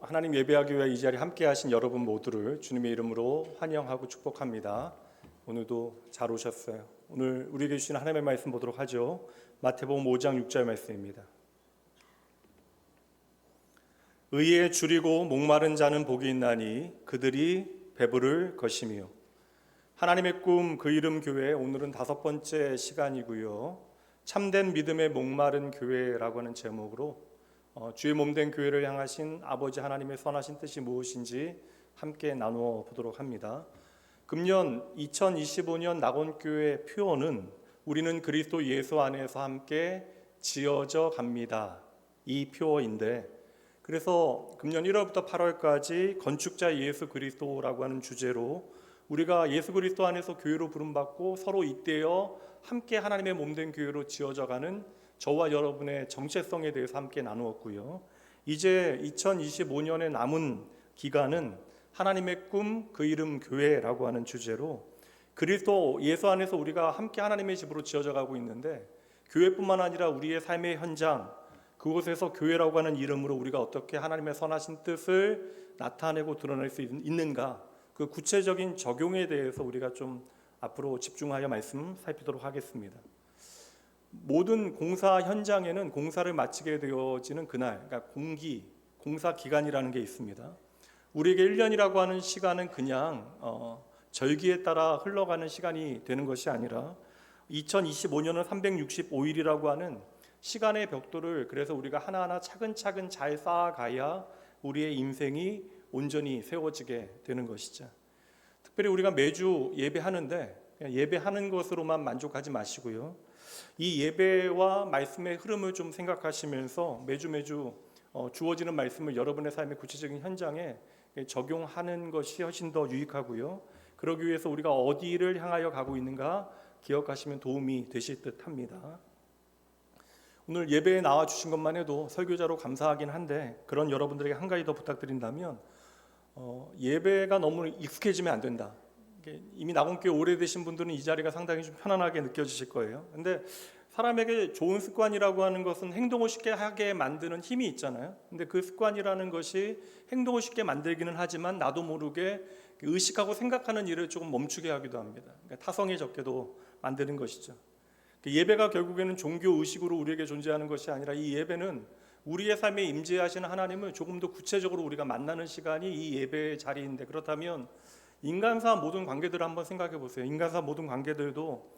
하나님 예배하기 위해 이 자리에 함께 하신 여러분 모두를 주님의 이름으로 환영하고 축복합니다. 오늘도 잘 오셨어요. 오늘 우리에게 주신 하나님의 말씀 보도록 하죠. 마태복음 5장 6절 말씀입니다. 의에 줄이고 목마른 자는 복이 있나니 그들이 배부를 것이며. 하나님의 꿈 그 이름 교회, 오늘은 5번째 시간이고요. 참된 믿음의 목마른 교회라고 하는 제목으로 주의 몸된 교회를 향하신 아버지 하나님의 선하신 뜻이 무엇인지 함께 나누어 보도록 합니다. 금년 2025년 낙원교회 표어는 우리는 그리스도 예수 안에서 함께 지어져 갑니다. 이 표어인데, 그래서 금년 1월부터 8월까지 건축자 예수 그리스도라고 하는 주제로 우리가 예수 그리스도 안에서 교회로 부름받고 서로 잇대어 함께 하나님의 몸된 교회로 지어져 가는 저와 여러분의 정체성에 대해서 함께 나누었고요. 이제 2025년에 남은 기간은 하나님의 꿈 그 이름 교회라고 하는 주제로 그리스도 예수 안에서 우리가 함께 하나님의 집으로 지어져 가고 있는데, 교회뿐만 아니라 우리의 삶의 현장, 그곳에서 교회라고 하는 이름으로 우리가 어떻게 하나님의 선하신 뜻을 나타내고 드러낼 수 있는가, 그 구체적인 적용에 대해서 우리가 좀 앞으로 집중하여 말씀 살피도록 하겠습니다. 모든 공사 현장에는 공사를 마치게 되어지는 그날, 그러니까 공사 기간이라는 게 있습니다. 우리에게 1년이라고 하는 시간은 그냥 절기에 따라 흘러가는 시간이 되는 것이 아니라 2025년은 365일이라고 하는 시간의 벽돌을 그래서 우리가 하나하나 차근차근 잘 쌓아가야 우리의 인생이 온전히 세워지게 되는 것이죠. 특별히 우리가 매주 예배하는데 그냥 예배하는 것으로만 만족하지 마시고요. 이 예배와 말씀의 흐름을 좀 생각하시면서 매주 주어지는 말씀을 여러분의 삶의 구체적인 현장에 적용하는 것이 훨씬 더 유익하고요. 그러기 위해서 우리가 어디를 향하여 가고 있는가 기억하시면 도움이 되실 듯 합니다. 오늘 예배에 나와 주신 것만 해도 설교자로 감사하긴 한데, 그런 여러분들에게 한 가지 더 부탁드린다면 예배가 너무 익숙해지면 안 된다. 이미 낙원교회 오래되신 분들은 이 자리가 상당히 좀 편안하게 느껴지실 거예요. 근데 사람에게 좋은 습관이라고 하는 것은 행동을 쉽게 하게 만드는 힘이 있잖아요. 근데 그 습관이라는 것이 행동을 쉽게 만들기는 하지만 나도 모르게 의식하고 생각하는 일을 조금 멈추게 하기도 합니다. 그러니까 타성에 적게도 만드는 것이죠. 예배가 결국에는 종교 의식으로 우리에게 존재하는 것이 아니라 이 예배는 우리의 삶에 임재하시는 하나님을 조금 더 구체적으로 우리가 만나는 시간이 이 예배의 자리인데, 그렇다면 인간사 모든 관계들을 한번 생각해 보세요. 인간사 모든 관계들도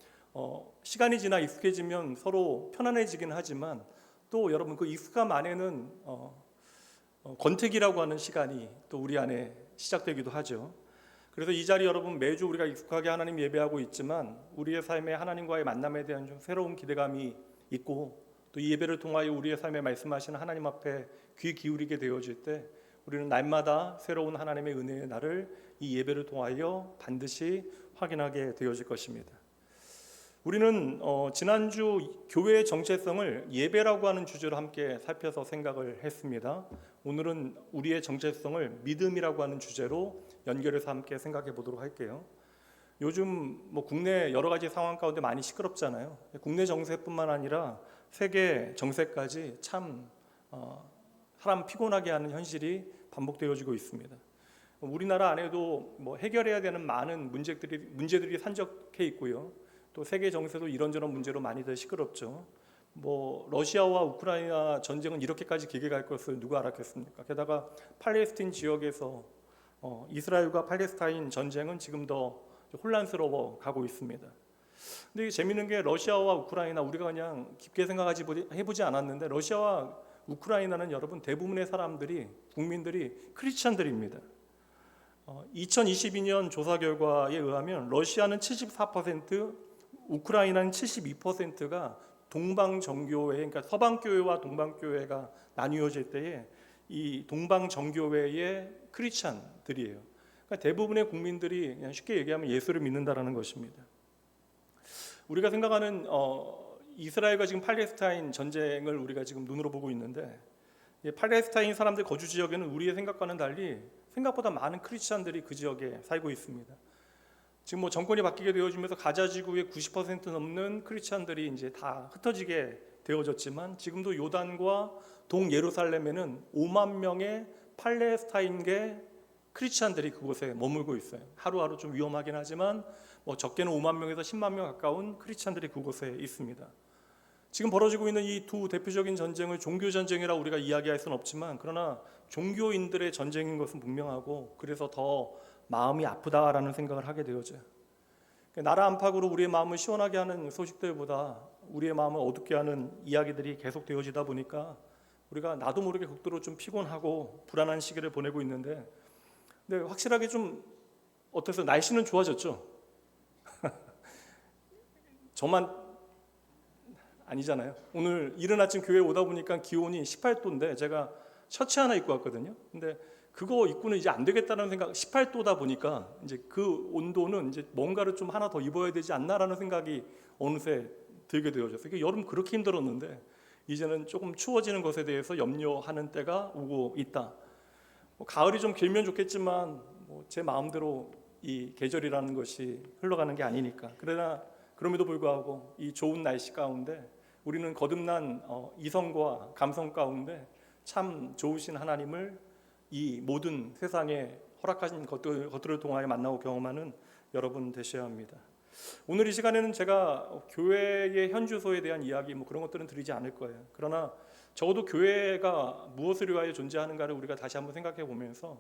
시간이 지나 익숙해지면 서로 편안해지긴 하지만 또 여러분 그 익숙함 안에는 권태기라고 하는 시간이 또 우리 안에 시작되기도 하죠. 그래서 이 자리 여러분 매주 우리가 익숙하게 하나님 예배하고 있지만 우리의 삶에 하나님과의 만남에 대한 좀 새로운 기대감이 있고, 또 이 예배를 통하여 우리의 삶에 말씀하시는 하나님 앞에 귀 기울이게 되어질 때 우리는 날마다 새로운 하나님의 은혜의 날을 이 예배를 통하여 반드시 확인하게 되어질 것입니다. 우리는 지난주 교회의 정체성을 예배라고 하는 주제로 함께 살펴서 생각을 했습니다. 오늘은 우리의 정체성을 믿음이라고 하는 주제로 연결해서 함께 생각해 보도록 할게요. 요즘 국내 여러 가지 상황 가운데 많이 시끄럽잖아요. 국내 정세뿐만 아니라 세계 정세까지 참 사람 피곤하게 하는 현실이 반복되어지고 있습니다. 우리나라 안에도 해결해야 되는 많은 문제들이 산적해 있고요. 또 세계 정세도 이런저런 문제로 많이들 시끄럽죠. 러시아와 우크라이나 전쟁은 이렇게까지 길게 갈 것을 누가 알았겠습니까? 게다가 팔레스타인 지역에서 이스라엘과 팔레스타인 전쟁은 지금 더 혼란스러워 가고 있습니다. 근데 이게 재밌는 게 러시아와 우크라이나 우리가 그냥 깊게 해보지 않았는데, 러시아와 우크라이나는 여러분 대부분의 사람들이 국민들이 크리스찬들입니다. 2022년 조사 결과에 의하면 러시아는 74%, 우크라이나는 72%가 동방정교회, 그러니까 서방교회와 동방교회가 나뉘어질 때에 이 동방정교회의 크리스찬들이에요. 그러니까 대부분의 국민들이 그냥 쉽게 얘기하면 예수를 믿는다라는 것입니다. 우리가 생각하는 이스라엘과 지금 팔레스타인 전쟁을 우리가 지금 눈으로 보고 있는데, 팔레스타인 사람들 거주 지역에는 우리의 생각과는 달리 생각보다 많은 크리스찬들이 그 지역에 살고 있습니다. 지금 정권이 바뀌게 되어지면서 가자 지구의 90% 넘는 크리스찬들이 이제 다 흩어지게 되어졌지만, 지금도 요단과 동 예루살렘에는 5만 명의 팔레스타인계 크리스찬들이 그곳에 머물고 있어요. 하루하루 좀 위험하긴 하지만 적게는 5만 명에서 10만 명 가까운 크리스찬들이 그곳에 있습니다. 지금 벌어지고 있는 이 두 대표적인 전쟁을 종교 전쟁이라고 우리가 이야기할 수는 없지만, 그러나 종교인들의 전쟁인 것은 분명하고, 그래서 더 마음이 아프다라는 생각을 하게 되어져요. 나라 안팎으로 우리의 마음을 시원하게 하는 소식들보다 우리의 마음을 어둡게 하는 이야기들이 계속 되어지다 보니까 우리가 나도 모르게 극도로 좀 피곤하고 불안한 시기를 보내고 있는데, 근데 확실하게 좀 어떠세요? 날씨는 좋아졌죠? 저만 아니잖아요. 오늘 이른 아침 교회에 오다 보니까 기온이 18도인데 제가 셔츠 하나 입고 왔거든요. 근데 그거 입고는 이제 안 되겠다는 생각, 18도다 보니까 이제 그 온도는 이제 뭔가를 좀 하나 더 입어야 되지 않나라는 생각이 어느새 들게 되어졌어요. 이게 여름 그렇게 힘들었는데 이제는 조금 추워지는 것에 대해서 염려하는 때가 오고 있다. 가을이 좀 길면 좋겠지만 제 마음대로 이 계절이라는 것이 흘러가는 게 아니니까. 그러나 그럼에도 불구하고 이 좋은 날씨 가운데 우리는 거듭난 이성과 감성 가운데 참 좋으신 하나님을 이 모든 세상에 허락하신 것들을 통하여 만나고 경험하는 여러분 되셔야 합니다. 오늘 이 시간에는 제가 교회의 현주소에 대한 이야기 그런 것들은 드리지 않을 거예요. 그러나 적어도 교회가 무엇을 위하여 존재하는가를 우리가 다시 한번 생각해 보면서,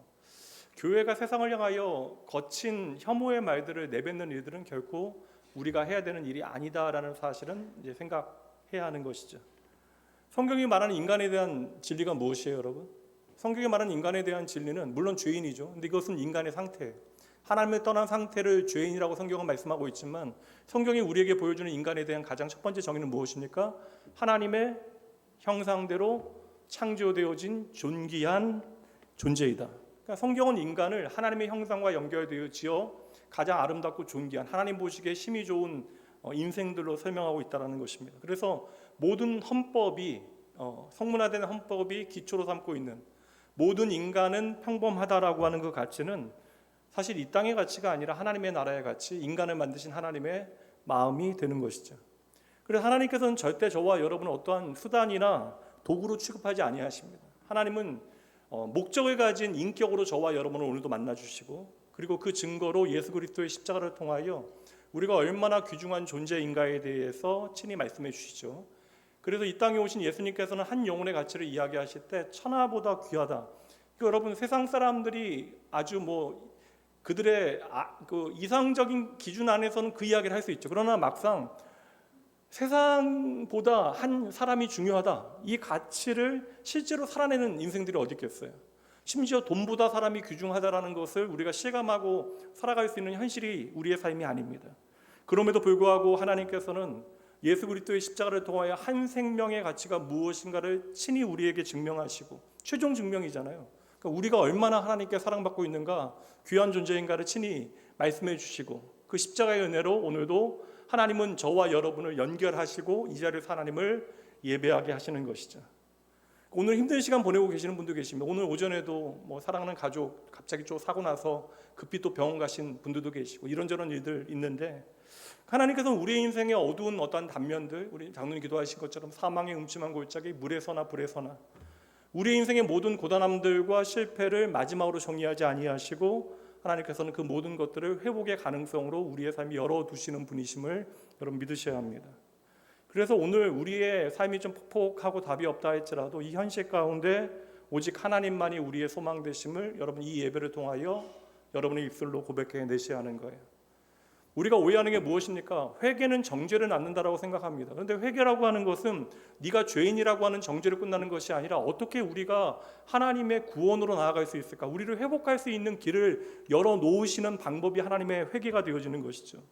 교회가 세상을 향하여 거친 혐오의 말들을 내뱉는 일들은 결코 우리가 해야 되는 일이 아니다라는 사실은 이제 생각해야 하는 것이죠. 성경이 말하는 인간에 대한 진리가 무엇이에요, 여러분? 성경이 말하는 인간에 대한 진리는 물론 죄인이죠. 근데 이것은 인간의 상태예요. 하나님을 떠난 상태를 죄인이라고 성경은 말씀하고 있지만, 성경이 우리에게 보여주는 인간에 대한 가장 첫 번째 정의는 무엇입니까? 하나님의 형상대로 창조되어진 존귀한 존재이다. 그러니까 성경은 인간을 하나님의 형상과 연결되어 지어 가장 아름답고 존귀한, 하나님 보시기에 힘이 좋은 인생들로 설명하고 있다는 것입니다. 그래서 모든 헌법이 성문화된 헌법이 기초로 삼고 있는 모든 인간은 평범하다라고 하는 그 가치는 사실 이 땅의 가치가 아니라 하나님의 나라의 가치, 인간을 만드신 하나님의 마음이 되는 것이죠. 그래서 하나님께서는 절대 저와 여러분을 어떠한 수단이나 도구로 취급하지 아니하십니다. 하나님은 목적을 가진 인격으로 저와 여러분을 오늘도 만나주시고, 그리고 그 증거로 예수 그리스도의 십자가를 통하여 우리가 얼마나 귀중한 존재인가에 대해서 친히 말씀해 주시죠. 그래서 이 땅에 오신 예수님께서는 한 영혼의 가치를 이야기하실 때 천하보다 귀하다. 여러분, 세상 사람들이 아주 그들의 그 이상적인 기준 안에서는 그 이야기를 할 수 있죠. 그러나 막상 세상보다 한 사람이 중요하다, 이 가치를 실제로 살아내는 인생들이 어디 있겠어요? 심지어 돈보다 사람이 귀중하다라는 것을 우리가 실감하고 살아갈 수 있는 현실이 우리의 삶이 아닙니다. 그럼에도 불구하고 하나님께서는 예수 그리스도의 십자가를 통하여 한 생명의 가치가 무엇인가를 친히 우리에게 증명하시고, 최종 증명이잖아요. 그러니까 우리가 얼마나 하나님께 사랑받고 있는가, 귀한 존재인가를 친히 말씀해 주시고, 그 십자가의 은혜로 오늘도 하나님은 저와 여러분을 연결하시고 이 자리에서 하나님을 예배하게 하시는 것이죠. 오늘 힘든 시간 보내고 계시는 분도 계십니다. 오늘 오전에도 사랑하는 가족 갑자기 좀 사고 나서 급히 또 병원 가신 분들도 계시고, 이런저런 일들 있는데, 하나님께서는 우리의 인생의 어두운 어떠한 단면들, 우리 장로님 기도하신 것처럼 사망의 음침한 골짜기, 물에서나 불에서나 우리의 인생의 모든 고단함들과 실패를 마지막으로 정리하지 아니하시고, 하나님께서는 그 모든 것들을 회복의 가능성으로 우리의 삶이 열어두시는 분이심을 여러분 믿으셔야 합니다. 그래서 오늘 우리의 삶이 좀 폭폭하고 답이 없다 할지라도 이 현실 가운데 오직 하나님만이 우리의 소망 되심을 여러분 이 예배를 통하여 여러분의 입술로 고백해 내셔야 하는 거예요. 우리가 오해하는 게 무엇입니까? 회개는 정죄를 낳는다라고 생각합니다. 그런데 회개라고 하는 것은 네가 죄인이라고 하는 정죄로 끝나는 것이 아니라 어떻게 우리가 하나님의 구원으로 나아갈 수 있을까? 우리를 회복할 수 있는 길을 열어놓으시는 방법이 하나님의 회개가 되어지는 것이죠.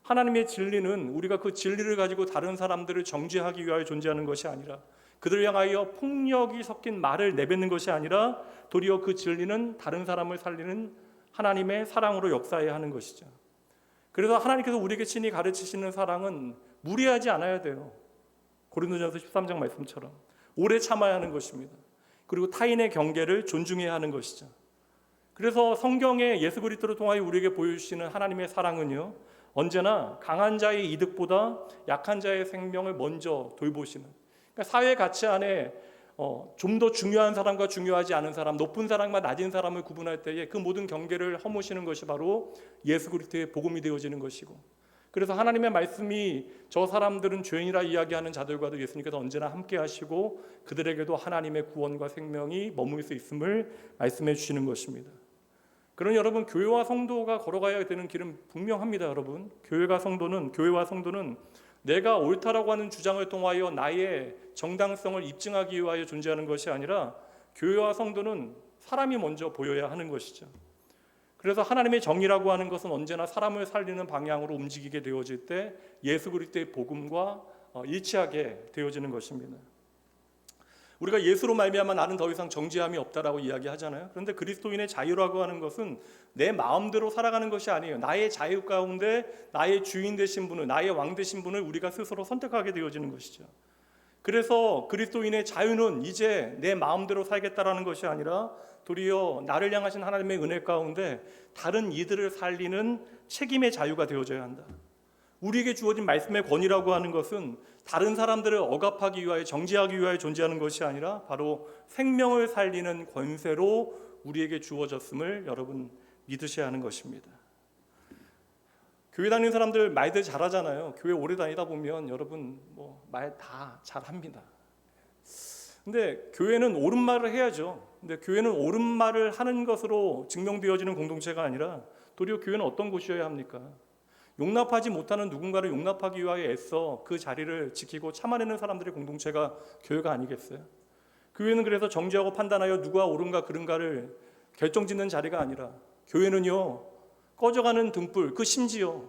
하나님의 진리는 우리가 그 진리를 가지고 다른 사람들을 정죄하기 위하여 존재하는 것이 아니라, 그들을 향하여 폭력이 섞인 말을 내뱉는 것이 아니라, 도리어 그 진리는 다른 사람을 살리는 하나님의 사랑으로 역사해야 하는 것이죠. 그래서 하나님께서 우리에게 친히 가르치시는 사랑은 무리하지 않아야 돼요. 고린도전서 13장 말씀처럼 오래 참아야 하는 것입니다. 그리고 타인의 경계를 존중해야 하는 것이죠. 그래서 성경에 예수 그리스도를 통하여 우리에게 보여주시는 하나님의 사랑은요, 언제나 강한 자의 이득보다 약한 자의 생명을 먼저 돌보시는, 그러니까 사회 가치 안에 좀 더 중요한 사람과 중요하지 않은 사람, 높은 사람과 낮은 사람을 구분할 때에 그 모든 경계를 허무시는 것이 바로 예수 그리스도의 복음이 되어지는 것이고, 그래서 하나님의 말씀이 저 사람들은 죄인이라 이야기하는 자들과도 예수님께서 언제나 함께 하시고 그들에게도 하나님의 구원과 생명이 머물 수 있음을 말씀해 주시는 것입니다. 그러니 여러분, 교회와 성도가 걸어가야 되는 길은 분명합니다. 여러분, 교회와 성도는 내가 옳다라고 하는 주장을 통하여 나의 정당성을 입증하기 위하여 존재하는 것이 아니라, 교회와 성도는 사람이 먼저 보여야 하는 것이죠. 그래서 하나님의 정의라고 하는 것은 언제나 사람을 살리는 방향으로 움직이게 되어질 때 예수 그리스도의 복음과 일치하게 되어지는 것입니다. 우리가 예수로 말미암아 나는 더 이상 정죄함이 없다라고 이야기하잖아요. 그런데 그리스도인의 자유라고 하는 것은 내 마음대로 살아가는 것이 아니에요. 나의 자유 가운데 나의 주인 되신 분을, 나의 왕 되신 분을 우리가 스스로 선택하게 되어지는 것이죠. 그래서 그리스도인의 자유는 이제 내 마음대로 살겠다라는 것이 아니라 도리어 나를 향하신 하나님의 은혜 가운데 다른 이들을 살리는 책임의 자유가 되어져야 한다. 우리에게 주어진 말씀의 권위라고 하는 것은 다른 사람들을 억압하기 위하여, 정죄하기 위하여 존재하는 것이 아니라 바로 생명을 살리는 권세로 우리에게 주어졌음을 여러분 믿으셔야 하는 것입니다. 교회 다니는 사람들 말들 잘하잖아요. 교회 오래 다니다 보면 여러분 말 다 잘합니다. 근데 교회는 옳은 말을 해야죠. 근데 교회는 옳은 말을 하는 것으로 증명되어지는 공동체가 아니라 도리어 교회는 어떤 곳이어야 합니까? 용납하지 못하는 누군가를 용납하기 위하여 애써 그 자리를 지키고 참아내는 사람들의 공동체가 교회가 아니겠어요? 교회는 그래서 정죄하고 판단하여 누가 옳은가 그른가를 결정짓는 자리가 아니라, 교회는요, 꺼져가는 등불, 그 심지어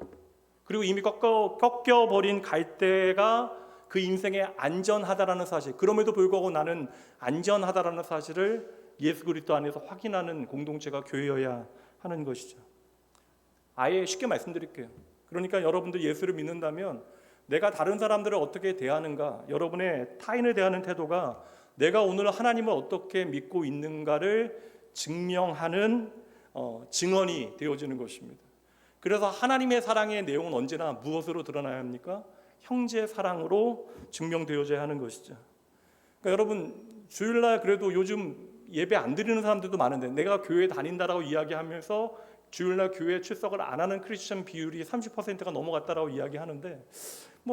그리고 이미 꺾여버린 갈대가 그 인생에 안전하다라는 사실, 그럼에도 불구하고 나는 안전하다라는 사실을 예수 그리스도 안에서 확인하는 공동체가 교회여야 하는 것이죠. 아예 쉽게 말씀드릴게요. 그러니까 여러분들 예수를 믿는다면 내가 다른 사람들을 어떻게 대하는가, 여러분의 타인을 대하는 태도가 내가 오늘 하나님을 어떻게 믿고 있는가를 증명하는 증언이 되어지는 것입니다. 그래서 하나님의 사랑의 내용은 언제나 무엇으로 드러나야 합니까? 형제 사랑으로 증명되어져야 하는 것이죠. 그러니까 여러분, 주일날 그래도 요즘 예배 안 드리는 사람들도 많은데, 내가 교회 다닌다라고 이야기하면서 주일날 교회 출석을 안 하는 크리스천 비율이 30%가 넘어갔다라고 이야기하는데,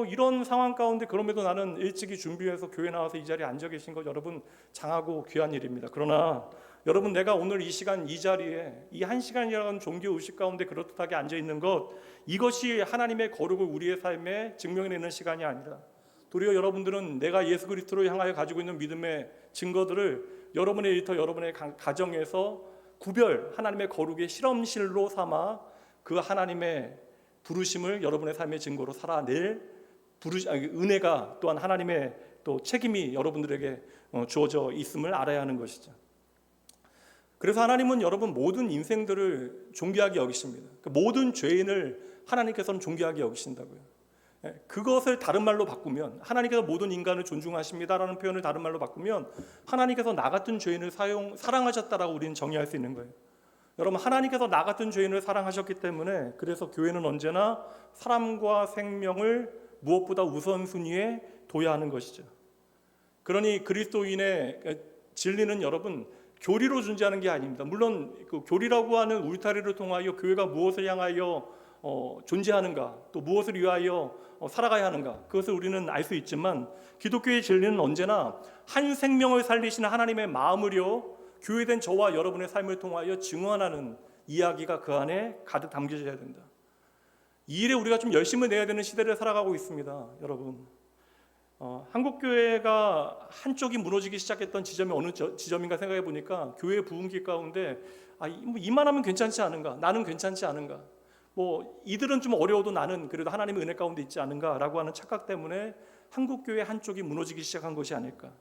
이런 상황 가운데 그럼에도 나는 일찍이 준비해서 교회 나와서 이 자리에 앉아 계신 것 여러분 장하고 귀한 일입니다. 그러나 여러분, 내가 오늘 이 시간 이 자리에 이 한 시간이라는 종교 의식 가운데 그렇듯하게 앉아 있는 것, 이것이 하나님의 거룩을 우리의 삶에 증명해내는 시간이 아니라, 도리어 여러분들은 내가 예수 그리스도를 향하여 가지고 있는 믿음의 증거들을 여러분의 일터, 여러분의 가정에서 하나님의 거룩의 실험실로 삼아 그 하나님의 부르심을 여러분의 삶의 증거로 살아낼 은혜가, 또한 하나님의 또 책임이 여러분들에게 주어져 있음을 알아야 하는 것이죠. 그래서 하나님은 여러분 모든 인생들을 존귀하게 여기십니다. 모든 죄인을 하나님께서는 존귀하게 여기신다고요. 그것을 다른 말로 바꾸면, 하나님께서 모든 인간을 존중하십니다라는 표현을 다른 말로 바꾸면 하나님께서 나 같은 죄인을 사랑하셨다라고 우리는 정의할 수 있는 거예요. 여러분, 하나님께서 나 같은 죄인을 사랑하셨기 때문에, 그래서 교회는 언제나 사람과 생명을 무엇보다 우선순위에 둬야 하는 것이죠. 그러니 그리스도인의 진리는 여러분 교리로 존재하는 게 아닙니다. 물론 그 교리라고 하는 울타리를 통하여 교회가 무엇을 향하여 존재하는가, 또 무엇을 위하여 살아가야 하는가, 그것을 우리는 알 수 있지만, 기독교의 진리는 언제나 한 생명을 살리시는 하나님의 마음으로 교회된 저와 여러분의 삶을 통하여 증언하는 이야기가 그 안에 가득 담겨져야 된다. 이 일에 우리가 좀 열심을 내야 되는 시대를 살아가고 있습니다. 여러분, 한국교회가 한쪽이 무너지기 시작했던 지점이 어느 지점인가 생각해 보니까, 교회 부흥기 가운데 이만하면 괜찮지 않은가, 나는 괜찮지 않은가, 이들은 좀 어려워도 나는 그래도 하나님의 은혜 가운데 있지 않은가라고 하는 착각 때문에 한국교회 한쪽이 무너지기 시작한 것이 아닐까.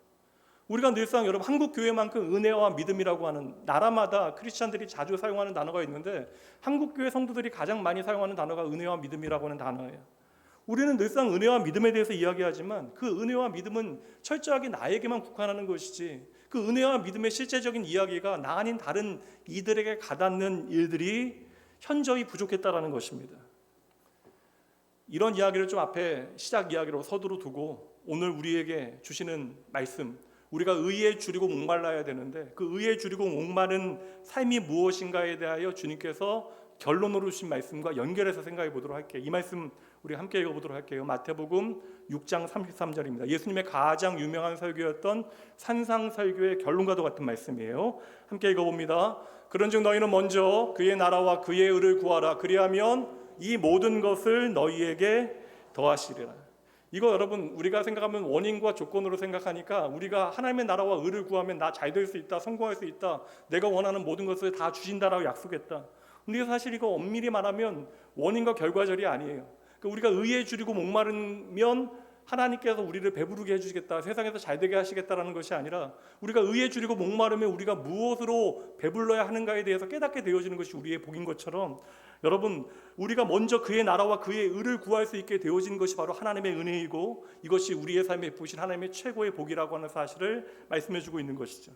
우리가 늘상 여러분, 한국교회만큼 은혜와 믿음이라고 하는, 나라마다 크리스찬들이 자주 사용하는 단어가 있는데 한국교회 성도들이 가장 많이 사용하는 단어가 은혜와 믿음이라고 하는 단어예요. 우리는 늘상 은혜와 믿음에 대해서 이야기하지만 그 은혜와 믿음은 철저하게 나에게만 국한하는 것이지, 그 은혜와 믿음의 실제적인 이야기가 나 아닌 다른 이들에게 가닿는 일들이 현저히 부족했다라는 것입니다. 이런 이야기를 좀 앞에 시작 이야기로 서두로 두고 오늘 우리에게 주시는 말씀, 우리가 의에 줄이고 목말라야 되는데 그 의에 줄이고 목마른 삶이 무엇인가에 대하여 주님께서 결론으로 주신 말씀과 연결해서 생각해 보도록 할게요. 이 말씀 우리 함께 읽어보도록 할게요. 마태복음 6장 33절입니다. 예수님의 가장 유명한 설교였던 산상설교의 결론과도 같은 말씀이에요. 함께 읽어봅니다. 그런즉 너희는 먼저 그의 나라와 그의 의를 구하라. 그리하면 이 모든 것을 너희에게 더하시리라. 이거 여러분 우리가 생각하면 원인과 조건으로 생각하니까 우리가 하나님의 나라와 의를 구하면 나 잘 될 수 있다, 성공할 수 있다, 내가 원하는 모든 것을 다 주신다라고 약속했다. 근데 사실 이거 엄밀히 말하면 원인과 결과절이 아니에요. 그러니까 우리가 의에 줄이고 목마르면 하나님께서 우리를 배부르게 해주시겠다, 세상에서 잘되게 하시겠다라는 것이 아니라 우리가 의에 줄이고 목마르면 우리가 무엇으로 배불러야 하는가에 대해서 깨닫게 되어지는 것이 우리의 복인 것처럼 여러분 우리가 먼저 그의 나라와 그의 의를 구할 수 있게 되어진 것이 바로 하나님의 은혜이고 이것이 우리의 삶에 부으신 하나님의 최고의 복이라고 하는 사실을 말씀해 주고 있는 것이죠.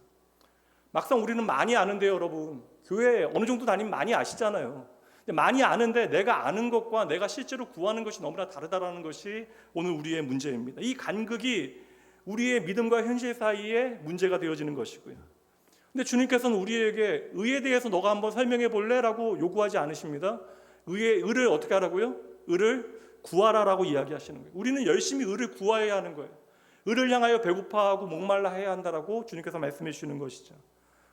막상 우리는 많이 아는데요, 여러분 교회 어느 정도 다니면 많이 아시잖아요. 많이 아는데 내가 아는 것과 내가 실제로 구하는 것이 너무나 다르다라는 것이 오늘 우리의 문제입니다. 이 간극이 우리의 믿음과 현실 사이에 문제가 되어지는 것이고요. 근데 주님께서는 우리에게 의에 대해서 너가 한번 설명해 볼래? 라고 요구하지 않으십니다. 의를 어떻게 하라고요? 의를 구하라라고 이야기하시는 거예요. 우리는 열심히 의를 구해야 하는 거예요. 의를 향하여 배고파하고 목말라 해야 한다라고 주님께서 말씀해 주시는 것이죠.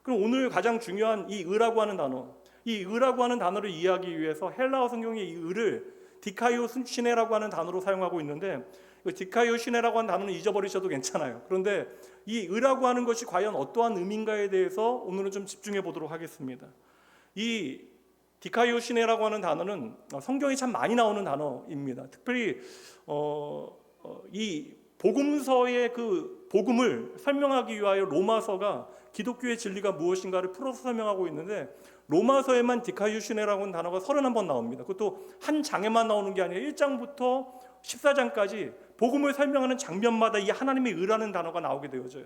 그럼 오늘 가장 중요한 이 의라고 하는 단어, 이 의라고 하는 단어를 이해하기 위해서 헬라어 성경에 이 의를 디카이오시네라고 하는 단어로 사용하고 있는데 디카이오시네라고 하는 단어는 잊어버리셔도 괜찮아요. 그런데 이 의라고 하는 것이 과연 어떠한 의미인가에 대해서 오늘은 좀 집중해 보도록 하겠습니다. 이 디카이오시네라고 하는 단어는 성경이 참 많이 나오는 단어입니다. 특별히 이 복음서의 그 복음을 설명하기 위하여 로마서가 기독교의 진리가 무엇인가를 풀어서 설명하고 있는데 로마서에만 디카이오시네라고 하는 단어가 31번 나옵니다. 그것도 한 장에만 나오는 게 아니라 1장부터 14장까지 복음을 설명하는 장면마다 이 하나님의 의라는 단어가 나오게 되어져요.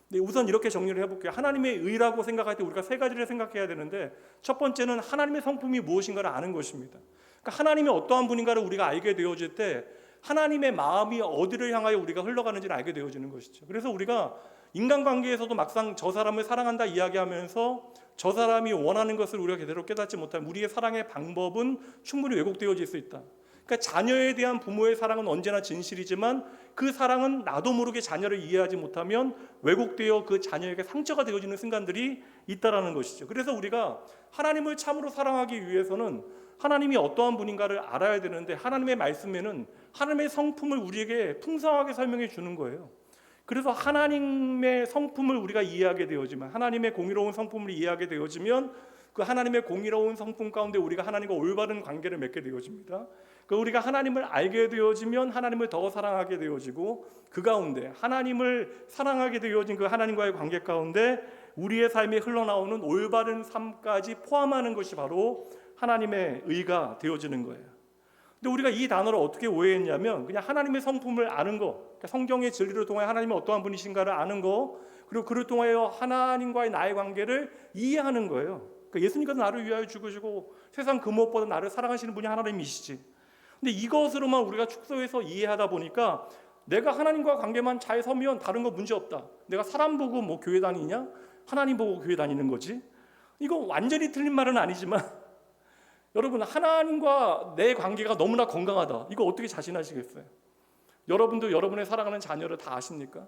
근데 우선 이렇게 정리를 해볼게요. 하나님의 의라고 생각할 때 우리가 세 가지를 생각해야 되는데 첫 번째는 하나님의 성품이 무엇인가를 아는 것입니다. 그러니까 하나님이 어떠한 분인가를 우리가 알게 되어질 때 하나님의 마음이 어디를 향하여 우리가 흘러가는지를 알게 되어지는 것이죠. 그래서 우리가 인간관계에서도 막상 저 사람을 사랑한다 이야기하면서 저 사람이 원하는 것을 우리가 제대로 깨닫지 못하면 우리의 사랑의 방법은 충분히 왜곡되어질 수 있다. 그러니까 자녀에 대한 부모의 사랑은 언제나 진실이지만 그 사랑은 나도 모르게 자녀를 이해하지 못하면 왜곡되어 그 자녀에게 상처가 되어지는 순간들이 있다라는 것이죠. 그래서 우리가 하나님을 참으로 사랑하기 위해서는 하나님이 어떠한 분인가를 알아야 되는데 하나님의 말씀에는 하나님의 성품을 우리에게 풍성하게 설명해 주는 거예요. 그래서 하나님의 성품을 우리가 이해하게 되어지면 하나님의 공의로운 성품을 이해하게 되어지면 그 하나님의 공의로운 성품 가운데 우리가 하나님과 올바른 관계를 맺게 되어집니다. 그 우리가 하나님을 알게 되어지면 하나님을 더 사랑하게 되어지고 그 가운데 하나님을 사랑하게 되어진 그 하나님과의 관계 가운데 우리의 삶에 흘러나오는 올바른 삶까지 포함하는 것이 바로 하나님의 의가 되어지는 거예요. 근데 우리가 이 단어를 어떻게 오해했냐면 그냥 하나님의 성품을 아는 거, 그러니까 성경의 진리를 통해 하나님이 어떠한 분이신가를 아는 거, 그리고 그를 통하여 하나님과의 나의 관계를 이해하는 거예요. 그러니까 예수님께서 나를 위하여 죽으시고 세상 그 무엇보다 나를 사랑하시는 분이 하나님이시지. 근데 이것으로만 우리가 축소해서 이해하다 보니까 내가 하나님과 관계만 잘 서면 다른 거 문제 없다. 내가 사람 보고 뭐 교회 다니냐? 하나님 보고 교회 다니는 거지. 이거 완전히 틀린 말은 아니지만 여러분 하나님과 내 관계가 너무나 건강하다. 이거 어떻게 자신하시겠어요? 여러분도 여러분의 사랑하는 자녀를 다 아십니까?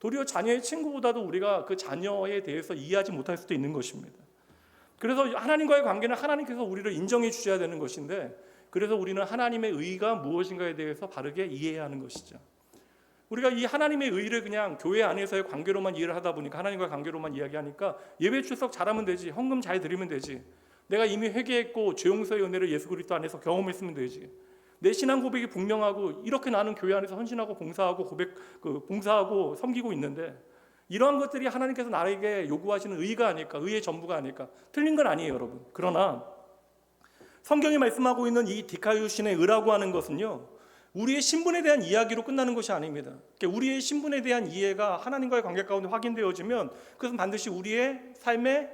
도리어 자녀의 친구보다도 우리가 그 자녀에 대해서 이해하지 못할 수도 있는 것입니다. 그래서 하나님과의 관계는 하나님께서 우리를 인정해 주셔야 되는 것인데 그래서 우리는 하나님의 의가 무엇인가에 대해서 바르게 이해해야 하는 것이죠. 우리가 이 하나님의 의를 그냥 교회 안에서의 관계로만 이해를 하다 보니까 하나님과의 관계로만 이야기하니까 예배 출석 잘하면 되지, 헌금 잘 드리면 되지, 내가 이미 회개했고 죄 용서의 은혜를 예수 그리스도 안에서 경험했으면 되지, 내 신앙 고백이 분명하고 이렇게 나는 교회 안에서 헌신하고 봉사하고 봉사하고 섬기고 있는데 이러한 것들이 하나님께서 나에게 요구하시는 의가 아닐까, 의의 전부가 아닐까. 틀린 건 아니에요, 여러분. 그러나 성경이 말씀하고 있는 이 디카이오신의 의라고 하는 것은요, 우리의 신분에 대한 이야기로 끝나는 것이 아닙니다. 우리의 신분에 대한 이해가 하나님과의 관계 가운데 확인되어지면 그것은 반드시 우리의 삶의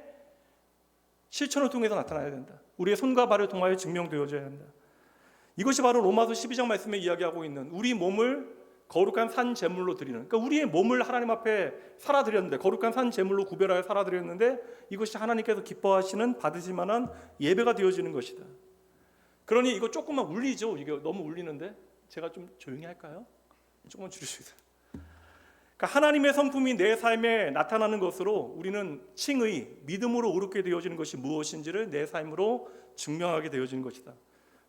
실천을 통해서 나타나야 된다. 우리의 손과 발을 통하여 증명되어져야 한다. 이것이 바로 로마서 12장 말씀에 이야기하고 있는 우리 몸을 거룩한 산 제물로 드리는, 그러니까 우리의 몸을 하나님 앞에 살아드렸는데, 거룩한 산 제물로 구별하여 살아드렸는데, 이것이 하나님께서 기뻐하시는 받으실 만한 예배가 되어지는 것이다. 그러니 이거 조금만 울리죠? 이게 너무 울리는데 제가 좀 조용히 할까요? 조금만 줄여주세요. 그러니까 하나님의 성품이 내 삶에 나타나는 것으로 우리는 칭의, 믿음으로 의롭게 되어지는 것이 무엇인지를 내 삶으로 증명하게 되어지는 것이다.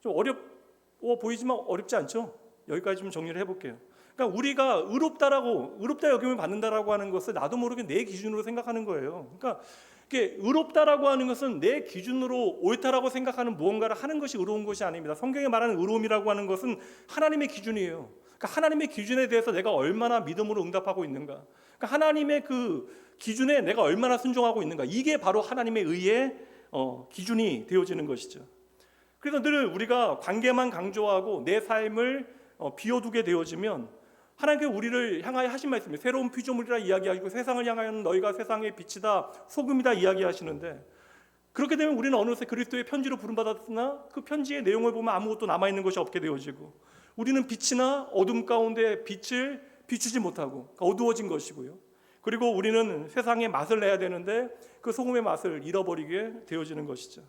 좀 어려워 보이지만 어렵지 않죠? 여기까지 좀 정리를 해볼게요. 그러니까 우리가 의롭다 여김을 받는다라고 하는 것을 나도 모르게 내 기준으로 생각하는 거예요. 그러니까 이게 의롭다라고 하는 것은 내 기준으로 옳다라고 생각하는 무언가를 하는 것이 의로운 것이 아닙니다. 성경에 말하는 의로움이라고 하는 것은 하나님의 기준이에요. 그러니까 하나님의 기준에 대해서 내가 얼마나 믿음으로 응답하고 있는가, 그러니까 하나님의 그 기준에 내가 얼마나 순종하고 있는가, 이게 바로 하나님의 의의 기준이 되어지는 것이죠. 그래서 늘 우리가 관계만 강조하고 내 삶을 비워두게 되어지면, 하나님께서 우리를 향하여 하신 말씀이 새로운 피조물이라 이야기하시고 세상을 향하여는 너희가 세상의 빛이다 소금이다 이야기하시는데, 그렇게 되면 우리는 어느새 그리스도의 편지로 부름받았으나 그 편지의 내용을 보면 아무것도 남아있는 것이 없게 되어지고, 우리는 빛이나 어둠 가운데 빛을 비추지 못하고 어두워진 것이고요. 그리고 우리는 세상의 맛을 내야 되는데 그 소금의 맛을 잃어버리게 되어지는 것이죠.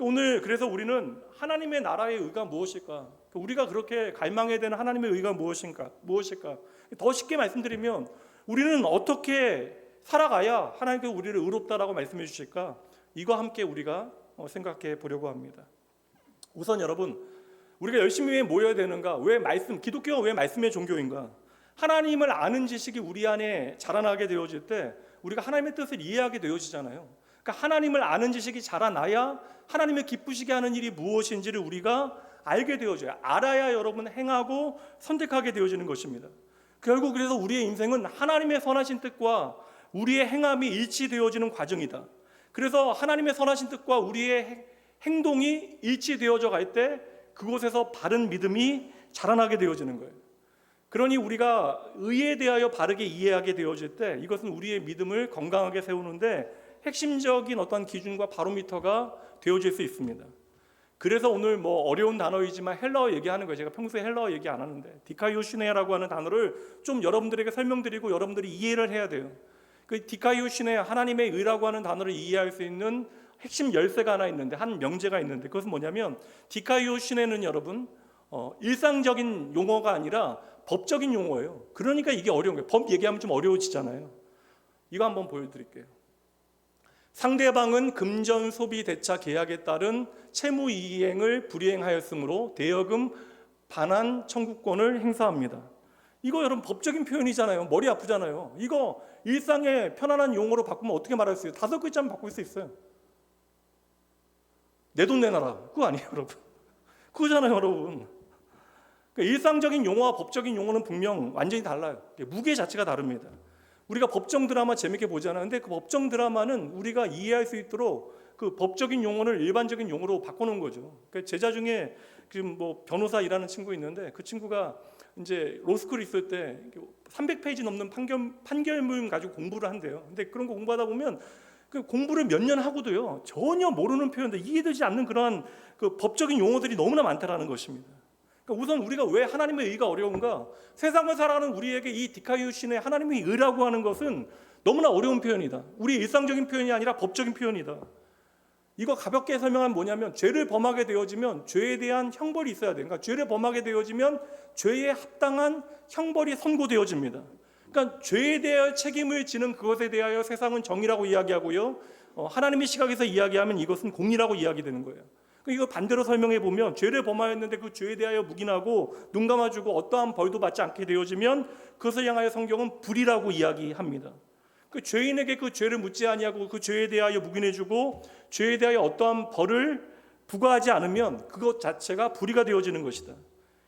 오늘 그래서 우리는 하나님의 나라의 의가 무엇일까? 우리가 그렇게 갈망해야 되는 하나님의 의가 무엇일까? 더 쉽게 말씀드리면 우리는 어떻게 살아가야 하나님께서 우리를 의롭다라고 말씀해 주실까? 이거 함께 우리가 생각해 보려고 합니다. 우선 여러분, 우리가 열심히 왜 모여야 되는가? 기독교가 왜 말씀의 종교인가? 하나님을 아는 지식이 우리 안에 자라나게 되어질 때 우리가 하나님의 뜻을 이해하게 되어지잖아요. 그러니까 하나님을 아는 지식이 자라나야 하나님의 기쁘시게 하는 일이 무엇인지를 우리가 알게 되어져요. 알아야 여러분 행하고 선택하게 되어지는 것입니다. 결국 그래서 우리의 인생은 하나님의 선하신 뜻과 우리의 행함이 일치되어지는 과정이다. 그래서 하나님의 선하신 뜻과 우리의 행동이 일치되어져 갈 때 그곳에서 바른 믿음이 자라나게 되어지는 거예요. 그러니 우리가 의에 대하여 바르게 이해하게 되어질 때 이것은 우리의 믿음을 건강하게 세우는데 핵심적인 어떤 기준과 바로미터가 되어질 수 있습니다. 그래서 오늘 어려운 단어이지만 헬라어 얘기하는 거예요. 제가 평소에 헬라어 얘기 안 하는데 디카이오시네라고 하는 단어를 좀 여러분들에게 설명드리고 여러분들이 이해를 해야 돼요. 그 디카이오시네, 하나님의 의라고 하는 단어를 이해할 수 있는 핵심 열쇠가 하나 있는데, 한 명제가 있는데, 그것은 뭐냐면 디카이오시네는 여러분 일상적인 용어가 아니라 법적인 용어예요. 그러니까 이게 어려운 거예요. 법 얘기하면 좀 어려워지잖아요. 이거 한번 보여드릴게요. 상대방은 금전 소비 대차 계약에 따른 채무 이행을 불이행하였으므로 대여금 반환 청구권을 행사합니다. 이거 여러분 법적인 표현이잖아요. 머리 아프잖아요. 이거 일상의 편안한 용어로 바꾸면 어떻게 말할 수 있어요? 5글자만 바꿀 수 있어요. 내 돈 내놔라. 그거 아니에요, 여러분. 그거잖아요, 여러분. 그러니까 일상적인 용어와 법적인 용어는 분명 완전히 달라요. 무게 자체가 다릅니다. 우리가 법정 드라마 재밌게 보잖아요. 근데 그 법정 드라마는 우리가 이해할 수 있도록 그 법적인 용어를 일반적인 용어로 바꿔놓은 거죠. 그러니까 제자 중에 지금 변호사 일하는 친구 있는데 그 친구가 이제 로스쿨 있을 때 300페이지 넘는 판결문 가지고 공부를 한대요. 근데 그런 거 공부하다 보면 그 공부를 몇 년 하고도요 전혀 모르는 표현들, 이해되지 않는 그러한 그 법적인 용어들이 너무나 많다라는 것입니다. 그러니까 우선 우리가 왜 하나님의 의가 어려운가? 세상을 살아가는 우리에게 이 디카이오신의 하나님의 의라고 하는 것은 너무나 어려운 표현이다. 우리 일상적인 표현이 아니라 법적인 표현이다. 이거 가볍게 설명하면 뭐냐면, 죄를 범하게 되어지면 죄에 대한 형벌이 있어야 돼요. 그러니까 죄를 범하게 되어지면 죄에 합당한 형벌이 선고되어집니다. 그러니까 죄에 대하여 책임을 지는 그것에 대하여 세상은 정의라고 이야기하고요, 하나님의 시각에서 이야기하면 이것은 공의라고 이야기되는 거예요. 이거 반대로 설명해 보면, 죄를 범하였는데 그 죄에 대하여 묵인하고 눈 감아주고 어떠한 벌도 받지 않게 되어지면 그것을 향하여 성경은 불이라고 이야기합니다. 그 죄인에게 그 죄를 묻지 아니하고 그 죄에 대하여 묵인해주고 죄에 대하여 어떠한 벌을 부과하지 않으면 그것 자체가 불의가 되어지는 것이다.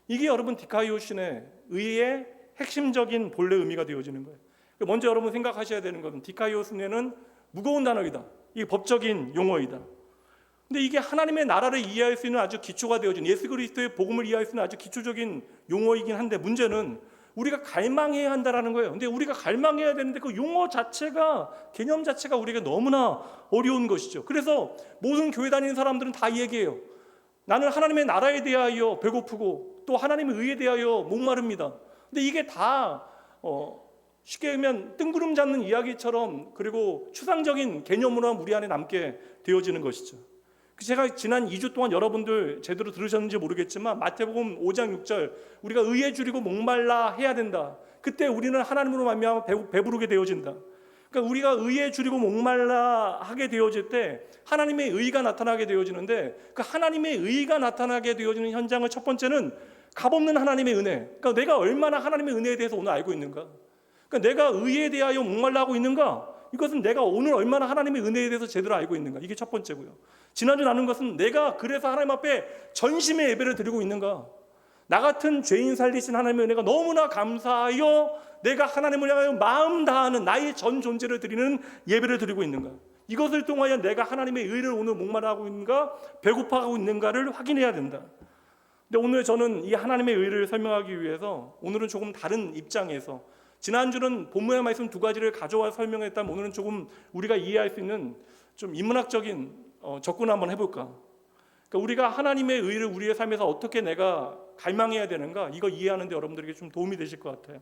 이게 여러분 디카이오신의 의의 핵심적인 본래 의미가 되어지는 거예요. 먼저 여러분 생각하셔야 되는 것은 디카이오신에는 무거운 단어이다. 이게 법적인 용어이다. 근데 이게 하나님의 나라를 이해할 수 있는 아주 기초가 되어진, 예수 그리스도의 복음을 이해할 수 있는 아주 기초적인 용어이긴 한데, 문제는 우리가 갈망해야 한다라는 거예요. 근데 우리가 갈망해야 되는데 그 용어 자체가, 개념 자체가 우리에게 너무나 어려운 것이죠. 그래서 모든 교회 다니는 사람들은 다 얘기해요. 나는 하나님의 나라에 대하여 배고프고 또 하나님의 의에 대하여 목마릅니다. 근데 이게 다 쉽게 하면 뜬구름 잡는 이야기처럼 그리고 추상적인 개념으로만 우리 안에 남게 되어지는 것이죠. 제가 지난 2주 동안 여러분들 제대로 들으셨는지 모르겠지만 마태복음 5장 6절 우리가 의에 줄이고 목말라 해야 된다. 그때 우리는 하나님으로 말미암아 배부르게 되어진다. 그러니까 우리가 의에 줄이고 목말라 하게 되어질 때 하나님의 의가 나타나게 되어지는데 그 하나님의 의가 나타나게 되어지는 현장을 첫 번째는 값없는 하나님의 은혜. 그러니까 내가 얼마나 하나님의 은혜에 대해서 오늘 알고 있는가? 그러니까 내가 의에 대하여 목말라 하고 있는가? 이것은 내가 오늘 얼마나 하나님의 은혜에 대해서 제대로 알고 있는가? 이게 첫 번째고요. 지난주 나눈 것은 내가 그래서 하나님 앞에 전심의 예배를 드리고 있는가? 나 같은 죄인 살리신 하나님의 은혜가 너무나 감사하여 내가 하나님을 향하여 마음 다하는 나의 전 존재를 드리는 예배를 드리고 있는가? 이것을 통하여 내가 하나님의 의를 오늘 목말라하고 있는가? 배고파하고 있는가를 확인해야 된다. 근데 오늘 저는 이 하나님의 의를 설명하기 위해서 오늘은 조금 다른 입장에서 지난주는 본문의 말씀 두 가지를 가져와 설명했다면 오늘은 조금 우리가 이해할 수 있는 좀 인문학적인 접근을 한번 해볼까? 그러니까 우리가 하나님의 의를 우리의 삶에서 어떻게 내가 갈망해야 되는가? 이거 이해하는 데 여러분들에게 좀 도움이 되실 것 같아요.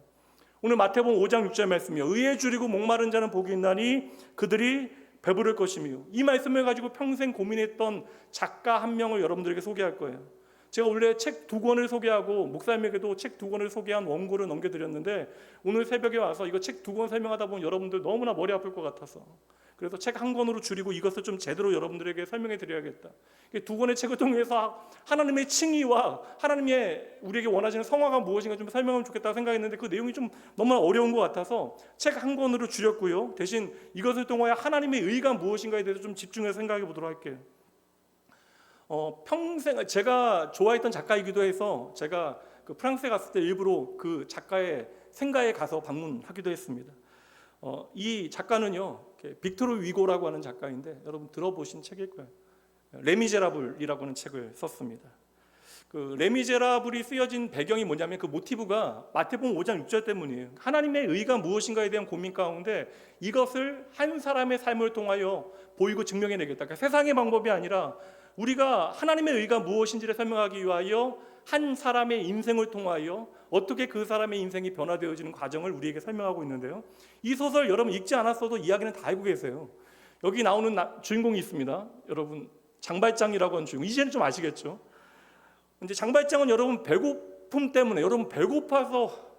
오늘 마태복음 5장 6절 말씀이요. 의에 줄이고 목마른 자는 복이 있나니 그들이 배부를 것이며 이 말씀을 가지고 평생 고민했던 작가 한 명을 여러분들에게 소개할 거예요. 제가 원래 책 2권을 소개하고 목사님에게도 책 2권을 소개한 원고를 넘겨드렸는데 오늘 새벽에 와서 이거 책 2권 설명하다 보면 여러분들 너무나 머리 아플 것 같아서 그래서 책 1권으로 줄이고 이것을 좀 제대로 여러분들에게 설명해 드려야겠다. 2권의 책을 통해서 하나님의 칭의와 하나님의 우리에게 원하시는 성화가 무엇인가 좀 설명하면 좋겠다고 생각했는데 그 내용이 좀 너무 어려운 것 같아서 책 1권으로 줄였고요. 대신 이것을 통하여 하나님의 의가 무엇인가에 대해서 좀 집중해서 생각해 보도록 할게요. 평생 제가 좋아했던 작가이기도 해서 제가 그 프랑스에 갔을 때 일부러 그 작가의 생가에 가서 방문하기도 했습니다. 이 작가는요, 빅토르 위고라고 하는 작가인데 여러분 들어보신 책일 거예요. 레미제라블이라고 하는 책을 썼습니다. 그 레미제라블이 쓰여진 배경이 뭐냐면 그 모티브가 마태복음 5장 6절 때문이에요. 하나님의 의가 무엇인가에 대한 고민 가운데 이것을 한 사람의 삶을 통하여 보이고 증명해내겠다. 그러니까 세상의 방법이 아니라 우리가 하나님의 의가 무엇인지를 설명하기 위하여 한 사람의 인생을 통하여 어떻게 그 사람의 인생이 변화되어지는 과정을 우리에게 설명하고 있는데요. 이 소설 여러분 읽지 않았어도 이야기는 다 알고 계세요. 여기 나오는 주인공이 있습니다. 여러분 장발장이라고 하는 주인공. 이제는 좀 아시겠죠? 이제 장발장은 여러분 배고픔 때문에 여러분 배고파서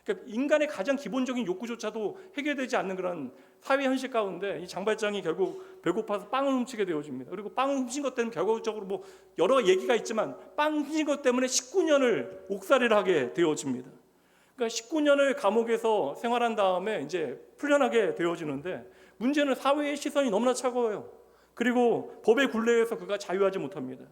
그러니까 인간의 가장 기본적인 욕구조차도 해결되지 않는 그런 사회 현실 가운데 이 장발장이 결국 배고파서 빵을 훔치게 되어집니다. 그리고 빵을 훔친 것 때문에 결과적으로 뭐 여러 얘기가 있지만 빵 훔친 것 때문에 19년을 옥살이를 하게 되어집니다. 그러니까 19년을 감옥에서 생활한 다음에 이제 풀려나게 되어지는데 문제는 사회의 시선이 너무나 차가워요. 그리고 법의 굴레에서 그가 자유하지 못합니다.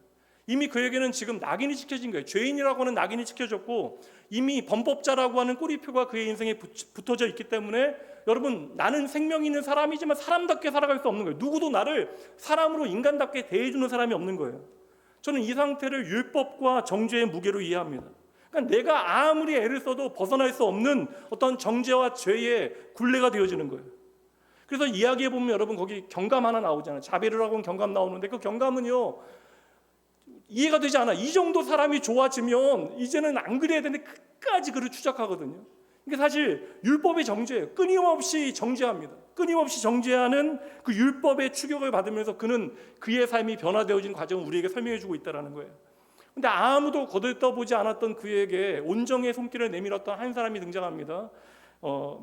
이미 그에게는 지금 낙인이 찍혀진 거예요. 죄인이라고 하는 낙인이 찍혀졌고 이미 범법자라고 하는 꼬리표가 그의 인생에 붙어져 있기 때문에 여러분 나는 생명이 있는 사람이지만 사람답게 살아갈 수 없는 거예요. 누구도 나를 사람으로 인간답게 대해주는 사람이 없는 거예요. 저는 이 상태를 율법과 정죄의 무게로 이해합니다. 그러니까 내가 아무리 애를 써도 벗어날 수 없는 어떤 정죄와 죄의 굴레가 되어지는 거예요. 그래서 이야기해 보면 여러분 거기 경감 하나 나오잖아요. 자베르라고 하는 경감 나오는데 그 경감은요 이해가 되지 않아. 이 정도 사람이 좋아지면 이제는 안 그래야 되는데 끝까지 그를 추적하거든요. 이게 사실 율법의 정죄예요. 끊임없이 정죄합니다. 끊임없이 정죄하는 그 율법의 추격을 받으면서 그는 그의 삶이 변화되어진 과정을 우리에게 설명해 주고 있다는 거예요. 근데 아무도 거들떠보지 않았던 그에게 온정의 손길을 내밀었던 한 사람이 등장합니다.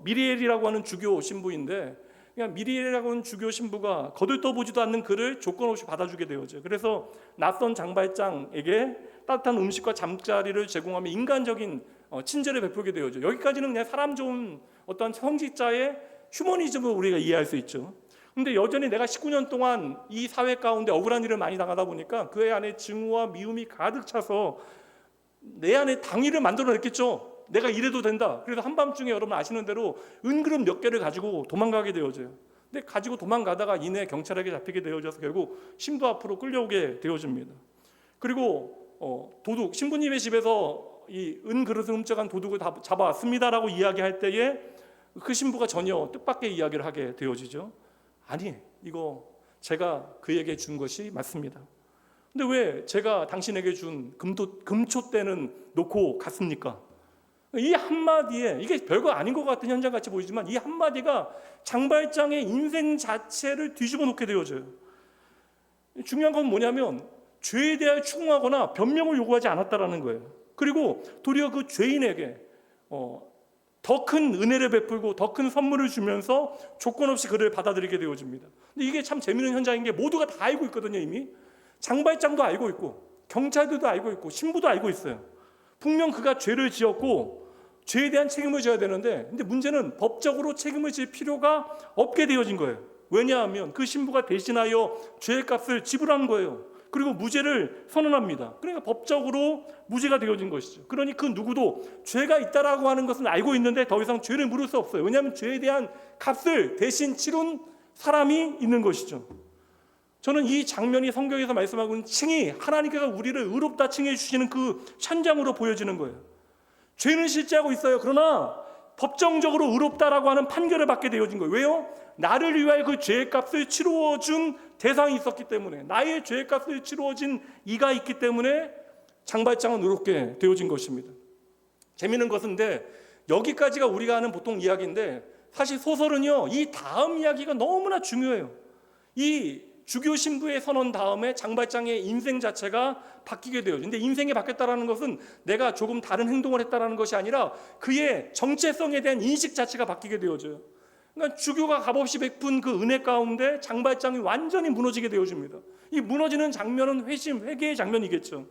미리엘이라고 하는 주교 신부인데 그냥 미리엘이라고 하는 주교 신부가 거들떠보지도 않는 그를 조건 없이 받아주게 되어져요. 그래서 낯선 장발장에게 따뜻한 음식과 잠자리를 제공하며 인간적인 친절을 베풀게 되어져요. 여기까지는 그냥 사람 좋은 어떤 성직자의 휴머니즘으로 우리가 이해할 수 있죠. 근데 여전히 내가 19년 동안 이 사회 가운데 억울한 일을 많이 당하다 보니까 그의 안에 증오와 미움이 가득 차서 내 안에 당위를 만들어냈겠죠. 내가 이래도 된다. 그래서 한밤중에 여러분 아시는 대로 은그릇 몇 개를 가지고 도망가게 되어져요. 근데 가지고 도망가다가 이내 경찰에게 잡히게 되어져서 결국 신부 앞으로 끌려오게 되어집니다. 그리고 도둑, 신부님의 집에서 이 은그릇을 훔쳐간 도둑을 다 잡아왔습니다라고 이야기할 때에 그 신부가 전혀 뜻밖의 이야기를 하게 되어지죠. 아니, 이거 제가 그에게 준 것이 맞습니다. 근데 왜 제가 당신에게 준 금초대는 놓고 갔습니까? 이 한마디에, 이게 별거 아닌 것 같은 현장 같이 보이지만 이 한마디가 장발장의 인생 자체를 뒤집어 놓게 되어져요. 중요한 건 뭐냐면 죄에 대하여 추궁하거나 변명을 요구하지 않았다라는 거예요. 그리고 도리어 그 죄인에게 더 큰 은혜를 베풀고 더 큰 선물을 주면서 조건 없이 그를 받아들이게 되어집니다. 근데 이게 참 재미있는 현장인 게 모두가 다 알고 있거든요. 이미 장발장도 알고 있고 경찰들도 알고 있고 신부도 알고 있어요. 분명 그가 죄를 지었고 죄에 대한 책임을 져야 되는데, 근데 문제는 법적으로 책임을 질 필요가 없게 되어진 거예요. 왜냐하면 그 신부가 대신하여 죄의 값을 지불한 거예요. 그리고 무죄를 선언합니다. 그러니까 법적으로 무죄가 되어진 것이죠. 그러니 그 누구도 죄가 있다라고 하는 것은 알고 있는데 더 이상 죄를 물을 수 없어요. 왜냐하면 죄에 대한 값을 대신 치른 사람이 있는 것이죠. 저는 이 장면이 성경에서 말씀하고 있는 칭이 하나님께서 우리를 의롭다 칭해 주시는 그 현장으로 보여지는 거예요. 죄는 실제하고 있어요. 그러나 법정적으로 의롭다라고 하는 판결을 받게 되어진 거예요. 왜요? 나를 위하여 그 죄의 값을 치루어 준 대상이 있었기 때문에, 나의 죄의 값을 치루어 진 이가 있기 때문에 장발장은 의롭게 되어진 것입니다. 재미있는 것인데 여기까지가 우리가 하는 보통 이야기인데, 사실 소설은요 이 다음 이야기가 너무나 중요해요. 이 주교 신부의 선언 다음에 장발장의 인생 자체가 바뀌게 돼요. 근데 인생이 바뀌었다는 것은 내가 조금 다른 행동을 했다는 것이 아니라 그의 정체성에 대한 인식 자체가 바뀌게 되어져요. 그러니까 주교가 값없이 베푼 그 은혜 가운데 장발장이 완전히 무너지게 되어집니다. 이 무너지는 장면은 회개의 장면이겠죠.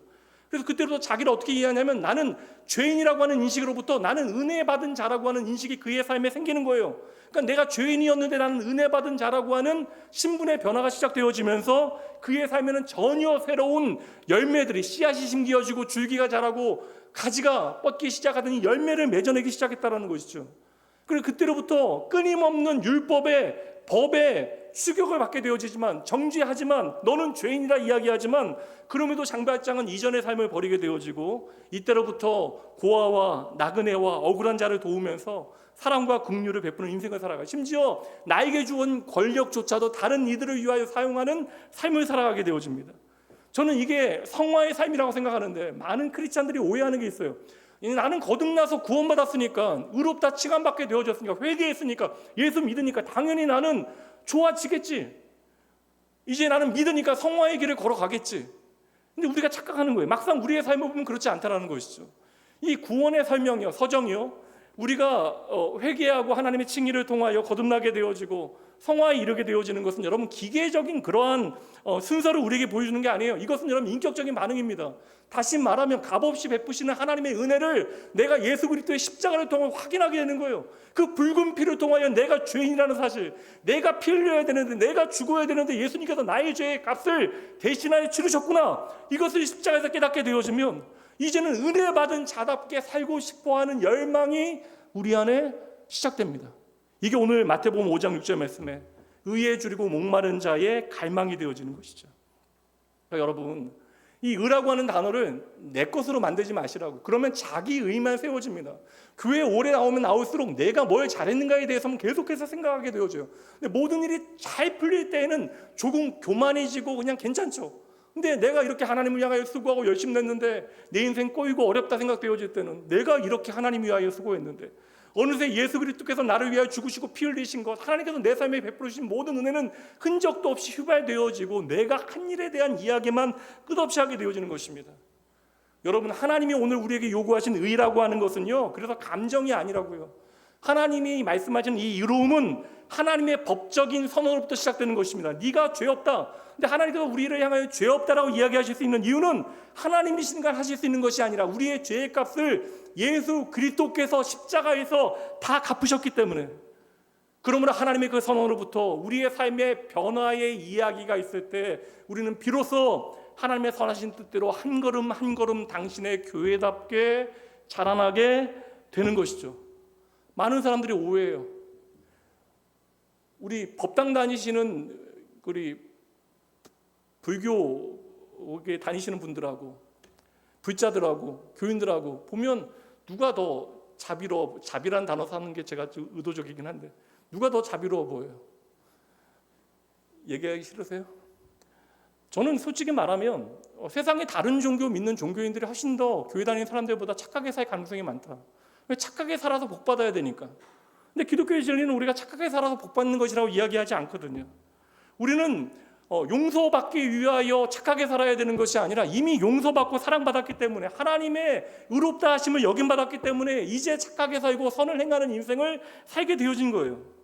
그래서 그때부터 자기를 어떻게 이해하냐면, 나는 죄인이라고 하는 인식으로부터 나는 은혜 받은 자라고 하는 인식이 그의 삶에 생기는 거예요. 그러니까 내가 죄인이었는데 나는 은혜 받은 자라고 하는 신분의 변화가 시작되어지면서 그의 삶에는 전혀 새로운 열매들이, 씨앗이 심겨지고 줄기가 자라고 가지가 뻗기 시작하더니 열매를 맺어내기 시작했다는 것이죠. 그리고 그때로부터 끊임없는 율법의 법의 추격을 받게 되어지지만, 정죄하지만 너는 죄인이라 이야기하지만, 그럼에도 장발장은 이전의 삶을 버리게 되어지고 이때로부터 고아와 나그네와 억울한 자를 도우면서 사랑과 긍휼을 베푸는 인생을 살아가요. 심지어 나에게 주은 권력조차도 다른 이들을 위하여 사용하는 삶을 살아가게 되어집니다. 저는 이게 성화의 삶이라고 생각하는데, 많은 크리스찬들이 오해하는 게 있어요. 나는 거듭나서 구원받았으니까, 의롭다 칭함받게 되어졌으니까, 회개했으니까, 예수 믿으니까 당연히 나는 좋아지겠지. 이제 나는 믿으니까 성화의 길을 걸어가겠지. 근데 우리가 착각하는 거예요. 막상 우리의 삶을 보면 그렇지 않다는 것이죠. 이 구원의 설명이요, 서정이요, 우리가 회개하고 하나님의 칭의를 통하여 거듭나게 되어지고 성화에 이르게 되어지는 것은 여러분 기계적인 그러한 순서를 우리에게 보여주는 게 아니에요. 이것은 여러분 인격적인 반응입니다. 다시 말하면 값없이 베푸시는 하나님의 은혜를 내가 예수 그리스도의 십자가를 통해 확인하게 되는 거예요. 그 붉은 피를 통하여 내가 죄인이라는 사실, 내가 피 흘려야 되는데, 내가 죽어야 되는데 예수님께서 나의 죄의 값을 대신하여 치르셨구나, 이것을 십자가에서 깨닫게 되어지면 이제는 은혜 받은 자답게 살고 싶어하는 열망이 우리 안에 시작됩니다. 이게 오늘 마태복음 5장 6절 말씀에 의에 줄이고 목마른 자의 갈망이 되어지는 것이죠. 그러니까 여러분, 이 의라고 하는 단어를 내 것으로 만들지 마시라고. 그러면 자기 의만 세워집니다. 교회 오래 나오면 나올수록 내가 뭘 잘했는가에 대해서는 계속해서 생각하게 되어져요. 근데 모든 일이 잘 풀릴 때에는 조금 교만해지고 그냥 괜찮죠. 근데 내가 이렇게 하나님을 향하여 수고하고 열심히 냈는데 내 인생 꼬이고 어렵다 생각되어질 때는, 내가 이렇게 하나님 위하여 수고했는데 어느새 예수 그리스도께서 나를 위하여 죽으시고 피 흘리신 것, 하나님께서 내 삶에 베풀으신 모든 은혜는 흔적도 없이 휘발되어지고 내가 한 일에 대한 이야기만 끝없이 하게 되어지는 것입니다. 여러분, 하나님이 오늘 우리에게 요구하신 의라고 하는 것은요, 그래서 감정이 아니라고요. 하나님이 말씀하신 이 의로움은 하나님의 법적인 선언으로부터 시작되는 것입니다. 네가 죄 없다. 근데 하나님께서 우리를 향하여 죄 없다라고 이야기하실 수 있는 이유는 하나님이시니까 하실 수 있는 것이 아니라 우리의 죄의 값을 예수 그리스도께서 십자가에서 다 갚으셨기 때문에, 그러므로 하나님의 그 선언으로부터 우리의 삶의 변화의 이야기가 있을 때 우리는 비로소 하나님의 선하신 뜻대로 한 걸음 한 걸음 당신의 교회답게 자라나게 되는 것이죠. 많은 사람들이 오해해요. 우리 법당 다니시는 우리 불교에 다니시는 분들하고 불자들하고 교인들하고 보면 누가 더 자비란 단어 사는 게 제가 좀 의도적이긴 한데, 누가 더 자비로워 보여요? 얘기하기 싫으세요? 저는 솔직히 말하면 세상에 다른 종교 믿는 종교인들이 훨씬 더 교회 다니는 사람들보다 착하게 살 가능성이 많다. 착하게 살아서 복 받아야 되니까. 근데 기독교의 진리는 우리가 착하게 살아서 복 받는 것이라고 이야기하지 않거든요. 우리는 용서받기 위하여 착하게 살아야 되는 것이 아니라 이미 용서받고 사랑받았기 때문에, 하나님의 의롭다 하심을 여김받았기 때문에 이제 착하게 살고 선을 행하는 인생을 살게 되어진 거예요.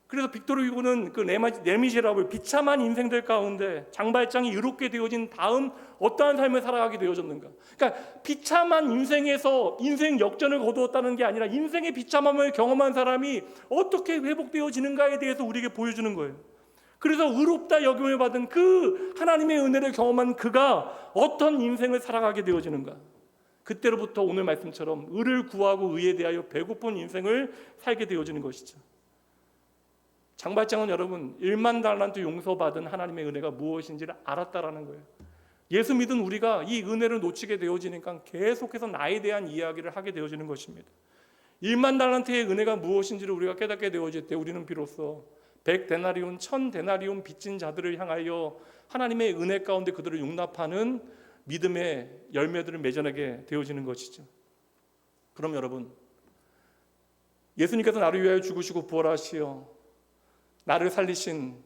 그래서 빅토르 휴고는 그 레미제라블, 비참한 인생들 가운데 장발장이 의롭게 되어진 다음 어떠한 삶을 살아가게 되어졌는가. 그러니까 비참한 인생에서 인생 역전을 거두었다는 게 아니라 인생의 비참함을 경험한 사람이 어떻게 회복되어지는가에 대해서 우리에게 보여주는 거예요. 그래서 의롭다 여김을 받은 그 하나님의 은혜를 경험한 그가 어떤 인생을 살아가게 되어지는가. 그때로부터 오늘 말씀처럼 의를 구하고 의에 대하여 배고픈 인생을 살게 되어지는 것이죠. 장발장은 여러분 1만 달란트 용서받은 하나님의 은혜가 무엇인지를 알았다라는 거예요. 예수 믿은 우리가 이 은혜를 놓치게 되어지니까 계속해서 나에 대한 이야기를 하게 되어지는 것입니다. 1만 달란트의 은혜가 무엇인지를 우리가 깨닫게 되어질 때 우리는 비로소 100데나리온, 1000데나리온 빚진 자들을 향하여 하나님의 은혜 가운데 그들을 용납하는 믿음의 열매들을 맺어내게 되어지는 것이죠. 그럼 여러분, 예수님께서 나를 위하여 죽으시고 부활하시어 나를 살리신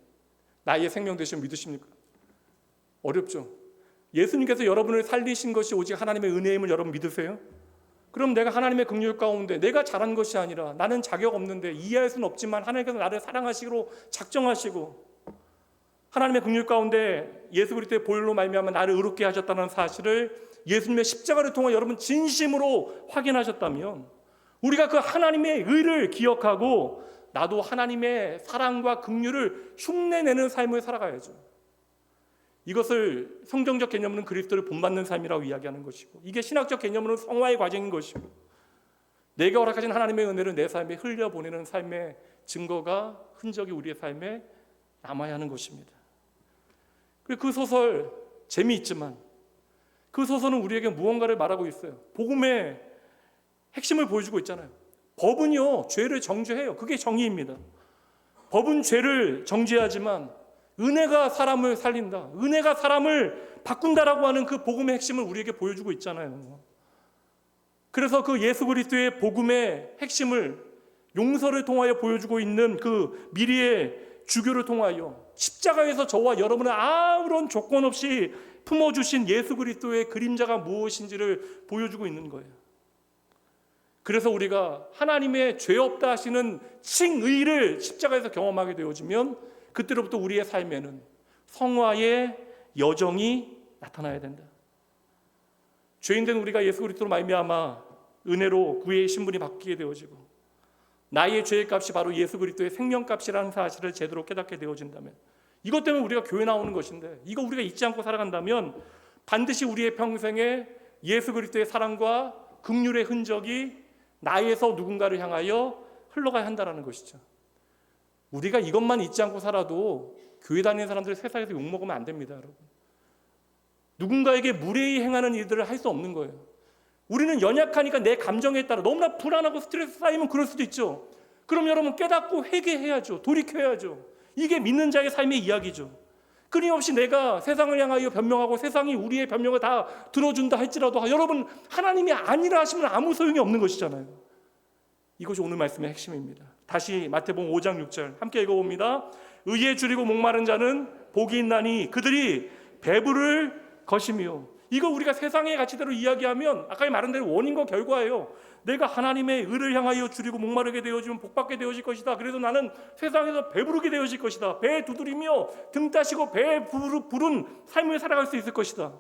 나의 생명 되신 믿으십니까? 어렵죠. 예수님께서 여러분을 살리신 것이 오직 하나님의 은혜임을 여러분 믿으세요? 그럼 내가 하나님의 긍휼 가운데 내가 잘한 것이 아니라, 나는 자격 없는데 이해할 수는 없지만 하나님께서 나를 사랑하시기로 작정하시고 하나님의 긍휼 가운데 예수 그리스도의 보혈로 말미암아 나를 의롭게 하셨다는 사실을 예수님의 십자가를 통해 여러분 진심으로 확인하셨다면, 우리가 그 하나님의 의를 기억하고 나도 하나님의 사랑과 긍휼을 흉내내는 삶을 살아가야죠. 이것을 성경적 개념으로는 그리스도를 본받는 삶이라고 이야기하는 것이고, 이게 신학적 개념으로는 성화의 과정인 것이고, 내게 허락하신 하나님의 은혜를 내 삶에 흘려보내는 삶의 증거가, 흔적이 우리의 삶에 남아야 하는 것입니다. 그리고 그 소설 재미있지만 그 소설은 우리에게 무언가를 말하고 있어요. 복음의 핵심을 보여주고 있잖아요. 법은요, 죄를 정죄해요. 그게 정의입니다. 법은 죄를 정죄하지만 은혜가 사람을 살린다, 은혜가 사람을 바꾼다라고 하는 그 복음의 핵심을 우리에게 보여주고 있잖아요. 그래서 그 예수 그리스도의 복음의 핵심을 용서를 통하여 보여주고 있는 그 미리의 주교를 통하여 십자가에서 저와 여러분을 아무런 조건 없이 품어주신 예수 그리스도의 그림자가 무엇인지를 보여주고 있는 거예요. 그래서 우리가 하나님의 죄 없다 하시는 칭의를 십자가에서 경험하게 되어지면 그때로부터 우리의 삶에는 성화의 여정이 나타나야 된다. 죄인된 우리가 예수 그리스도로 말미암아 은혜로 구의 신분이 바뀌게 되어지고 나의 죄의 값이 바로 예수 그리스도의 생명값이라는 사실을 제대로 깨닫게 되어진다면, 이것 때문에 우리가 교회 나오는 것인데, 이거 우리가 잊지 않고 살아간다면 반드시 우리의 평생에 예수 그리스도의 사랑과 긍휼의 흔적이 나에서 누군가를 향하여 흘러가야 한다는 것이죠. 우리가 이것만 잊지 않고 살아도 교회 다니는 사람들 세상에서 욕먹으면 안 됩니다, 여러분. 누군가에게 무례히 행하는 일들을 할 수 없는 거예요. 우리는 연약하니까 내 감정에 따라 너무나 불안하고 스트레스 쌓이면 그럴 수도 있죠. 그럼 여러분 깨닫고 회개해야죠. 돌이켜야죠. 이게 믿는 자의 삶의 이야기죠. 끊임없이 내가 세상을 향하여 변명하고 세상이 우리의 변명을 다 들어준다 할지라도 여러분 하나님이 아니라 하시면 아무 소용이 없는 것이잖아요. 이것이 오늘 말씀의 핵심입니다. 다시 마태복음 5장 6절 함께 읽어봅니다. 의에 줄이고 목마른 자는 복이 있나니 그들이 배부를 것이며. 이거 우리가 세상의 가치대로 이야기하면 아까 말한 대로 원인과 결과예요. 내가 하나님의 의를 향하여 줄이고 목마르게 되어지면 복받게 되어질 것이다. 그래서 나는 세상에서 배부르게 되어질 것이다. 배에 두드리며 등 따시고 배에 부른 삶을 살아갈 수 있을 것이다.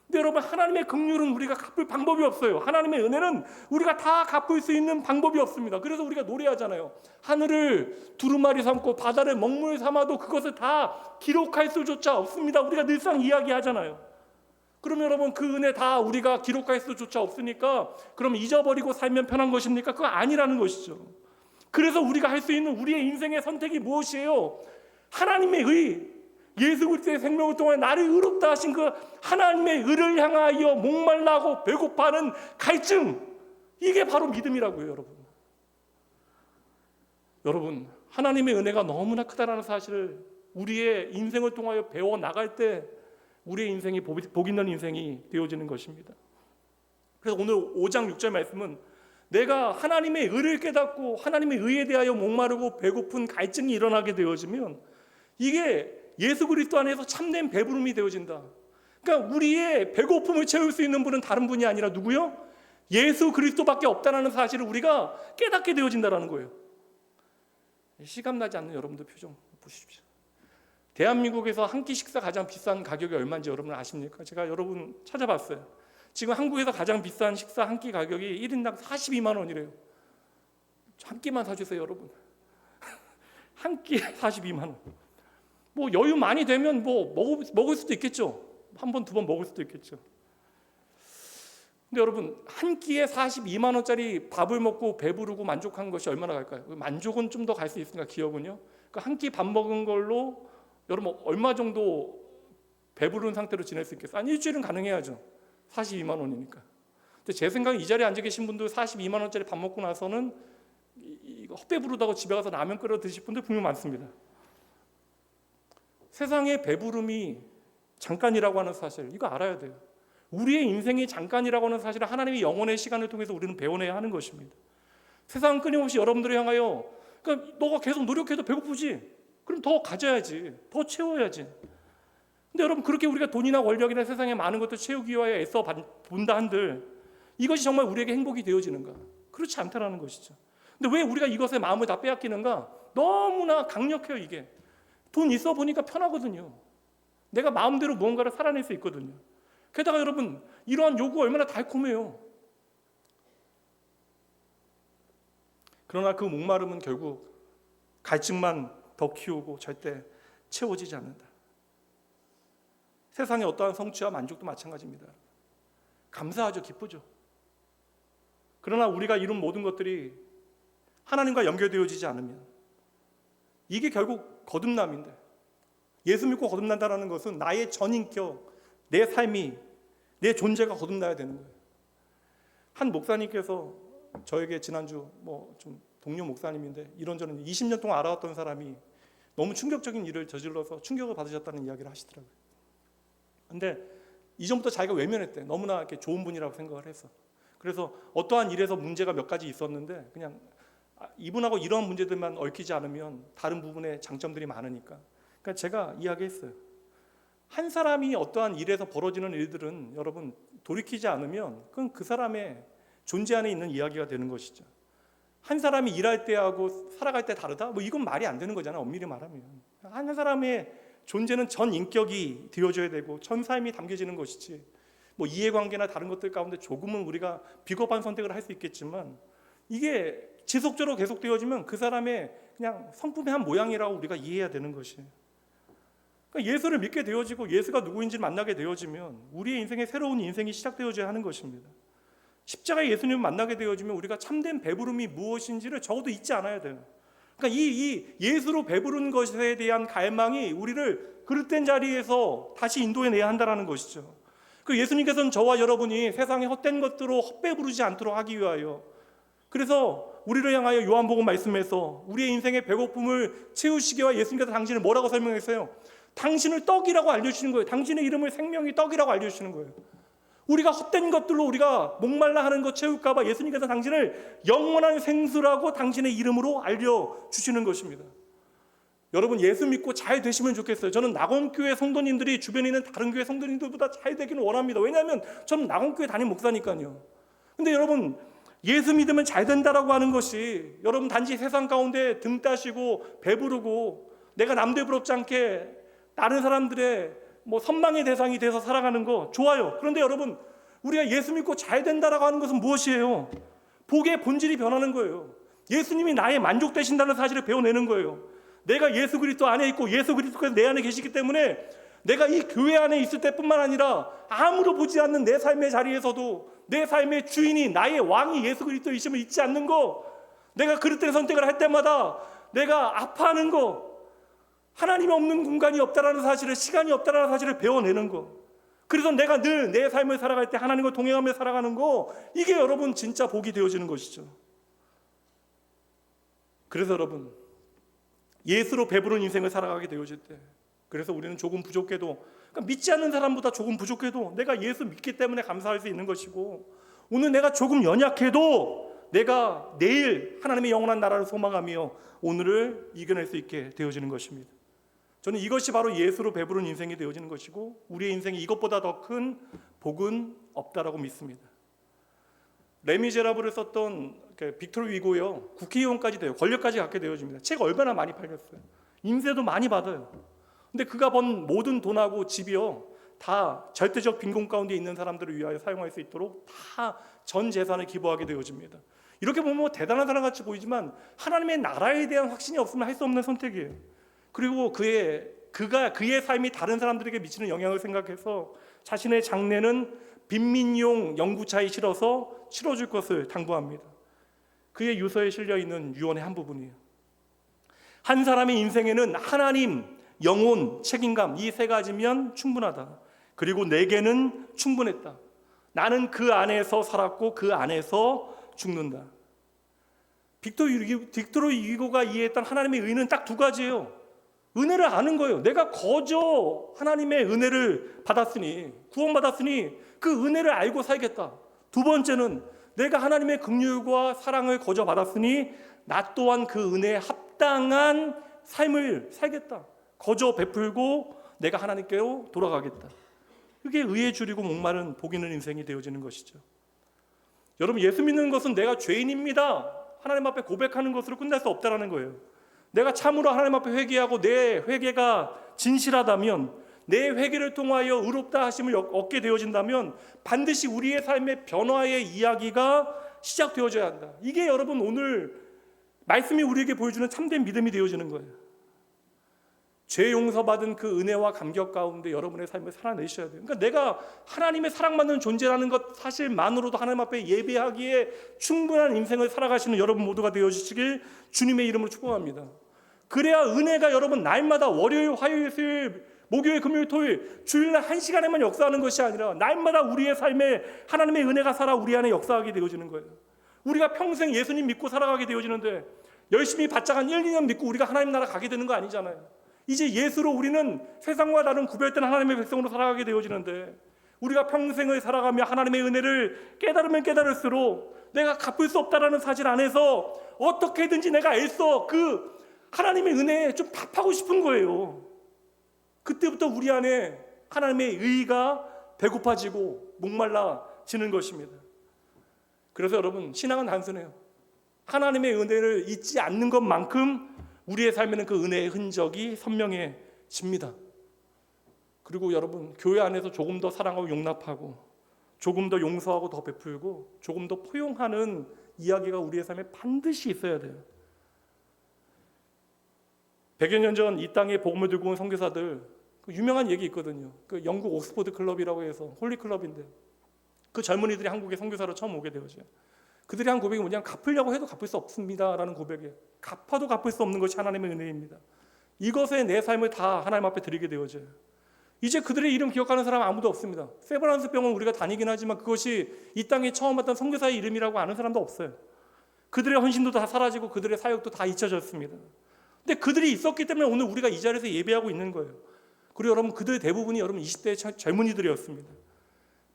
근데 여러분, 하나님의 긍휼은 우리가 갚을 방법이 없어요. 하나님의 은혜는 우리가 다 갚을 수 있는 방법이 없습니다. 그래서 우리가 노래하잖아요. 하늘을 두루마리 삼고 바다를 먹물 삼아도 그것을 다 기록할 수조차 없습니다. 우리가 늘상 이야기하잖아요. 그러면 여러분, 그 은혜 다 우리가 기록할 수조차 없으니까 그럼 잊어버리고 살면 편한 것입니까? 그거 아니라는 것이죠. 그래서 우리가 할 수 있는 우리의 인생의 선택이 무엇이에요? 하나님의 의, 예수 그리스도의 생명을 통해 나를 의롭다 하신 그 하나님의 의를 향하여 목말라고 배고파하는 갈증, 이게 바로 믿음이라고요, 여러분. 여러분, 하나님의 은혜가 너무나 크다라는 사실을 우리의 인생을 통하여 배워 나갈 때 우리의 인생이 복 있는 인생이 되어지는 것입니다. 그래서 오늘 5장 6절 말씀은 내가 하나님의 의를 깨닫고 하나님의 의에 대하여 목마르고 배고픈 갈증이 일어나게 되어지면 이게 예수 그리스도 안에서 참된 배부름이 되어진다. 그러니까 우리의 배고픔을 채울 수 있는 분은 다른 분이 아니라 누구요? 예수 그리스도밖에 없다는 사실을 우리가 깨닫게 되어진다는 거예요. 실감나지 않는 여러분들 표정 보십시오. 대한민국에서 한 끼 식사 가장 비싼 가격이 얼마인지 여러분 아십니까? 제가 여러분 찾아봤어요. 지금 한국에서 가장 비싼 식사 한 끼 가격이 1인당 42만 원이래요. 한 끼만 사주세요, 여러분. 한 끼에 42만 원. 뭐 여유 많이 되면 뭐 먹을 수도 있겠죠. 한 번, 두 번 먹을 수도 있겠죠. 근데 여러분, 한 끼에 42만 원짜리 밥을 먹고 배부르고 만족한 것이 얼마나 갈까요? 만족은 좀 더 갈 수 있으니까 기억은요. 그러니까 한 끼 밥 먹은 걸로 여러분 얼마 정도 배부른 상태로 지낼 수 있겠어요? 한 일주일은 가능해야죠. 42만 원이니까. 근데 제 생각에 이 자리에 앉아 계신 분들 42만 원짜리 밥 먹고 나서는 이거 헛배 부르다고 집에 가서 라면 끓여 드실 분들 분명 많습니다. 세상의 배부름이 잠깐이라고 하는 사실, 이거 알아야 돼요. 우리의 인생이 잠깐이라고 하는 사실을 하나님의 영혼의 시간을 통해서 우리는 배워내야 하는 것입니다. 세상은 끊임없이 여러분들을 향하여, 그러니까 너가 계속 노력해도 배고프지? 그럼 더 가져야지, 더 채워야지. 근데 여러분, 그렇게 우리가 돈이나 권력이나 세상의 많은 것들 채우기 위하여 애써 본다 한들 이것이 정말 우리에게 행복이 되어지는가? 그렇지 않다라는 것이죠. 근데 왜 우리가 이것에 마음을 다 빼앗기는가? 너무나 강력해요. 이게 돈 있어 보니까 편하거든요. 내가 마음대로 무언가를 살아낼 수 있거든요. 게다가 여러분, 이러한 요구 얼마나 달콤해요. 그러나 그 목마름은 결국 갈증만 더 키우고 절대 채워지지 않는다. 세상의 어떠한 성취와 만족도 마찬가지입니다. 감사하죠, 기쁘죠. 그러나 우리가 이룬 모든 것들이 하나님과 연결되어지지 않으면 이게 결국 거듭남인데, 예수 믿고 거듭난다는 것은 나의 전인격, 내 삶이, 내 존재가 거듭나야 되는 거예요. 한 목사님께서 저에게 지난주 좀 동료 목사님인데 이런저런 20년 동안 알아왔던 사람이 너무 충격적인 일을 저질러서 충격을 받으셨다는 이야기를 하시더라고요. 근데 이전부터 자기가 외면했대. 너무나 이렇게 좋은 분이라고 생각을 해서. 그래서 어떠한 일에서 문제가 몇 가지 있었는데 그냥 이분하고 이러한 문제들만 얽히지 않으면 다른 부분에 장점들이 많으니까. 그러니까 제가 이야기했어요. 한 사람이 어떠한 일에서 벌어지는 일들은 여러분 돌이키지 않으면 그건 그 사람의 존재 안에 있는 이야기가 되는 것이죠. 한 사람이 일할 때하고 살아갈 때 다르다? 이건 말이 안 되는 거잖아요. 엄밀히 말하면. 한 사람의 존재는 전 인격이 되어줘야 되고 전 삶이 담겨지는 것이지, 이해관계나 다른 것들 가운데 조금은 우리가 비겁한 선택을 할 수 있겠지만 이게 지속적으로 계속되어지면 그 사람의 그냥 성품의 한 모양이라고 우리가 이해해야 되는 것이에요. 그러니까 예수를 믿게 되어지고 예수가 누구인지를 만나게 되어지면 우리의 인생의 새로운 인생이 시작되어져야 하는 것입니다. 십자가의 예수님을 만나게 되어지면 우리가 참된 배부름이 무엇인지를 적어도 잊지 않아야 돼요. 그러니까 이 예수로 배부른 것에 대한 갈망이 우리를 그릇된 자리에서 다시 인도해내야 한다는 것이죠. 그 예수님께서는 저와 여러분이 세상의 헛된 것들로 헛배부르지 않도록 하기 위하여, 그래서 우리를 향하여 요한복음 말씀에서 우리의 인생의 배고픔을 채우시기와 예수님께서 당신을 뭐라고 설명했어요? 당신을 떡이라고 알려주시는 거예요. 당신의 이름을 생명이 떡이라고 알려주시는 거예요. 우리가 헛된 것들로 우리가 목말라 하는 것 채울까 봐 예수님께서 당신을 영원한 생수라고 당신의 이름으로 알려주시는 것입니다. 여러분, 예수 믿고 잘 되시면 좋겠어요. 저는 낙원교회 성도님들이 주변에 있는 다른 교회 성도님들보다 잘 되기는 원합니다. 왜냐하면 저는 낙원교회 담임 목사니까요. 근데 여러분, 예수 믿으면 잘 된다라고 하는 것이 여러분 단지 세상 가운데 등 따시고 배부르고 내가 남들 부럽지 않게 다른 사람들의 선망의 대상이 돼서 살아가는 거 좋아요. 그런데 여러분, 우리가 예수 믿고 잘 된다라고 하는 것은 무엇이에요? 복의 본질이 변하는 거예요. 예수님이 나의 만족 되신다는 사실을 배워내는 거예요. 내가 예수 그리스도 안에 있고 예수 그리스도께서 내 안에 계시기 때문에 내가 이 교회 안에 있을 때뿐만 아니라 아무도 보지 않는 내 삶의 자리에서도 내 삶의 주인이 나의 왕이 예수 그리스도이심을 잊지 않는 거, 내가 그릇된 선택을 할 때마다 내가 아파하는 거, 하나님이 없는 공간이 없다라는 사실을, 시간이 없다라는 사실을 배워내는 거, 그래서 내가 늘 내 삶을 살아갈 때 하나님과 동행하며 살아가는 거, 이게 여러분 진짜 복이 되어지는 것이죠. 그래서 여러분, 예수로 배부른 인생을 살아가게 되어질 때, 그래서 우리는 조금 부족해도, 그러니까 믿지 않는 사람보다 조금 부족해도 내가 예수 믿기 때문에 감사할 수 있는 것이고, 오늘 내가 조금 연약해도 내가 내일 하나님의 영원한 나라를 소망하며 오늘을 이겨낼 수 있게 되어지는 것입니다. 저는 이것이 바로 예수로 배부른 인생이 되어지는 것이고 우리의 인생이 이것보다 더 큰 복은 없다라고 믿습니다. 레미제라블을 썼던 빅토르 위고요, 국회의원까지 돼요. 권력까지 갖게 되어집니다. 책 얼마나 많이 팔렸어요. 임세도 많이 받아요. 근데 그가 번 모든 돈하고 집이요, 다 절대적 빈곤 가운데 있는 사람들을 위하여 사용할 수 있도록 다 전 재산을 기부하게 되어집니다. 이렇게 보면 뭐 대단한 사람 같이 보이지만 하나님의 나라에 대한 확신이 없으면 할 수 없는 선택이에요. 그리고 그의 삶이 다른 사람들에게 미치는 영향을 생각해서 자신의 장례는 빈민용 연구차에 실어서 치러줄 것을 당부합니다. 그의 유서에 실려 있는 유언의 한 부분이에요. 한 사람의 인생에는 하나님, 영혼, 책임감 이 세 가지면 충분하다. 그리고 내게는 충분했다. 나는 그 안에서 살았고 그 안에서 죽는다. 빅토르 유고가 이해했던 하나님의 의는 딱 두 가지예요. 은혜를 아는 거예요. 내가 거저 하나님의 은혜를 받았으니, 구원받았으니 그 은혜를 알고 살겠다. 두 번째는 내가 하나님의 긍휼과 사랑을 거저 받았으니 나 또한 그 은혜에 합당한 삶을 살겠다. 거저 베풀고 내가 하나님께로 돌아가겠다. 그게 의에 줄이고 목마른 복 있는 인생이 되어지는 것이죠. 여러분, 예수 믿는 것은 내가 죄인입니다, 하나님 앞에 고백하는 것으로 끝날 수 없다는 거예요. 내가 참으로 하나님 앞에 회개하고 내 회개가 진실하다면, 내 회개를 통하여 의롭다 하심을 얻게 되어진다면 반드시 우리의 삶의 변화의 이야기가 시작되어져야 한다. 이게 여러분 오늘 말씀이 우리에게 보여주는 참된 믿음이 되어지는 거예요. 죄 용서받은 그 은혜와 감격 가운데 여러분의 삶을 살아내셔야 돼요. 그러니까 내가 하나님의 사랑받는 존재라는 것 사실만으로도 하나님 앞에 예배하기에 충분한 인생을 살아가시는 여러분 모두가 되어주시길 주님의 이름으로 축복합니다. 그래야 은혜가 여러분 날마다 월요일, 화요일, 수요일, 목요일, 금요일, 토요일 주일날 한 시간에만 역사하는 것이 아니라 날마다 우리의 삶에 하나님의 은혜가 살아 우리 안에 역사하게 되어지는 거예요. 우리가 평생 예수님 믿고 살아가게 되어지는데 열심히 바짝 한 1, 2년 믿고 우리가 하나님 나라 가게 되는 거 아니잖아요. 이제 예수로 우리는 세상과 다른 구별된 하나님의 백성으로 살아가게 되어지는데 우리가 평생을 살아가며 하나님의 은혜를 깨달으면 깨달을수록 내가 갚을 수 없다라는 사실 안에서 어떻게든지 내가 애써 그 하나님의 은혜에 좀 답하고 싶은 거예요. 그때부터 우리 안에 하나님의 의가 배고파지고 목말라지는 것입니다. 그래서 여러분, 신앙은 단순해요. 하나님의 은혜를 잊지 않는 것만큼 우리의 삶에는 그 은혜의 흔적이 선명해집니다. 그리고 여러분, 교회 안에서 조금 더 사랑하고 용납하고 조금 더 용서하고 더 베풀고 조금 더 포용하는 이야기가 우리의 삶에 반드시 있어야 돼요. 100여 년 전 이 땅에 복음을 들고 온 선교사들, 그 유명한 얘기 있거든요. 그 영국 옥스퍼드 클럽이라고 해서 홀리 클럽인데 그 젊은이들이 한국에 선교사로 처음 오게 되어져요. 그들이 한 고백이 뭐냐면 갚으려고 해도 갚을 수 없습니다라는 고백이에요. 갚아도 갚을 수 없는 것이 하나님의 은혜입니다. 이것에 내 삶을 다 하나님 앞에 드리게 되어져요. 이제 그들의 이름 기억하는 사람 아무도 없습니다. 세브란스 병원 우리가 다니긴 하지만 그것이 이 땅에 처음 봤던 선교사의 이름이라고 아는 사람도 없어요. 그들의 헌신도 다 사라지고 그들의 사역도 다 잊혀졌습니다. 근데 그들이 있었기 때문에 오늘 우리가 이 자리에서 예배하고 있는 거예요. 그리고 여러분, 그들 대부분이 여러분 20대 젊은이들이었습니다.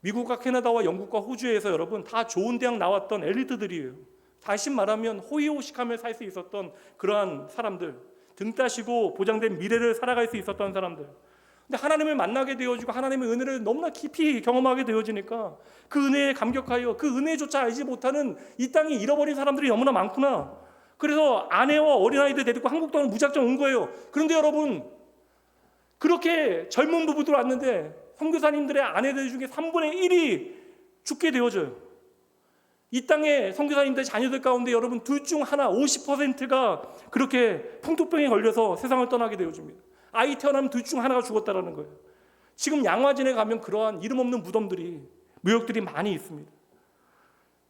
미국과 캐나다와 영국과 호주에서 여러분 다 좋은 대학 나왔던 엘리트들이에요. 다시 말하면 호의호식하며 살 수 있었던 그러한 사람들, 등 따시고 보장된 미래를 살아갈 수 있었던 사람들. 근데 하나님을 만나게 되어지고 하나님의 은혜를 너무나 깊이 경험하게 되어지니까 그 은혜에 감격하여 그 은혜조차 알지 못하는 이 땅에 잃어버린 사람들이 너무나 많구나. 그래서 아내와 어린아이들 데리고 한국 땅으로 무작정 온 거예요. 그런데 여러분, 그렇게 젊은 부부들 왔는데 선교사님들의 아내들 중에 3분의 1이 죽게 되어져요. 이 땅에 선교사님들 자녀들 가운데 여러분 둘 중 하나 50%가 그렇게 풍토병에 걸려서 세상을 떠나게 되어집니다. 아이 태어나면 둘 중 하나가 죽었다라는 거예요. 지금 양화진에 가면 그러한 이름 없는 무덤들이, 묘역들이 많이 있습니다.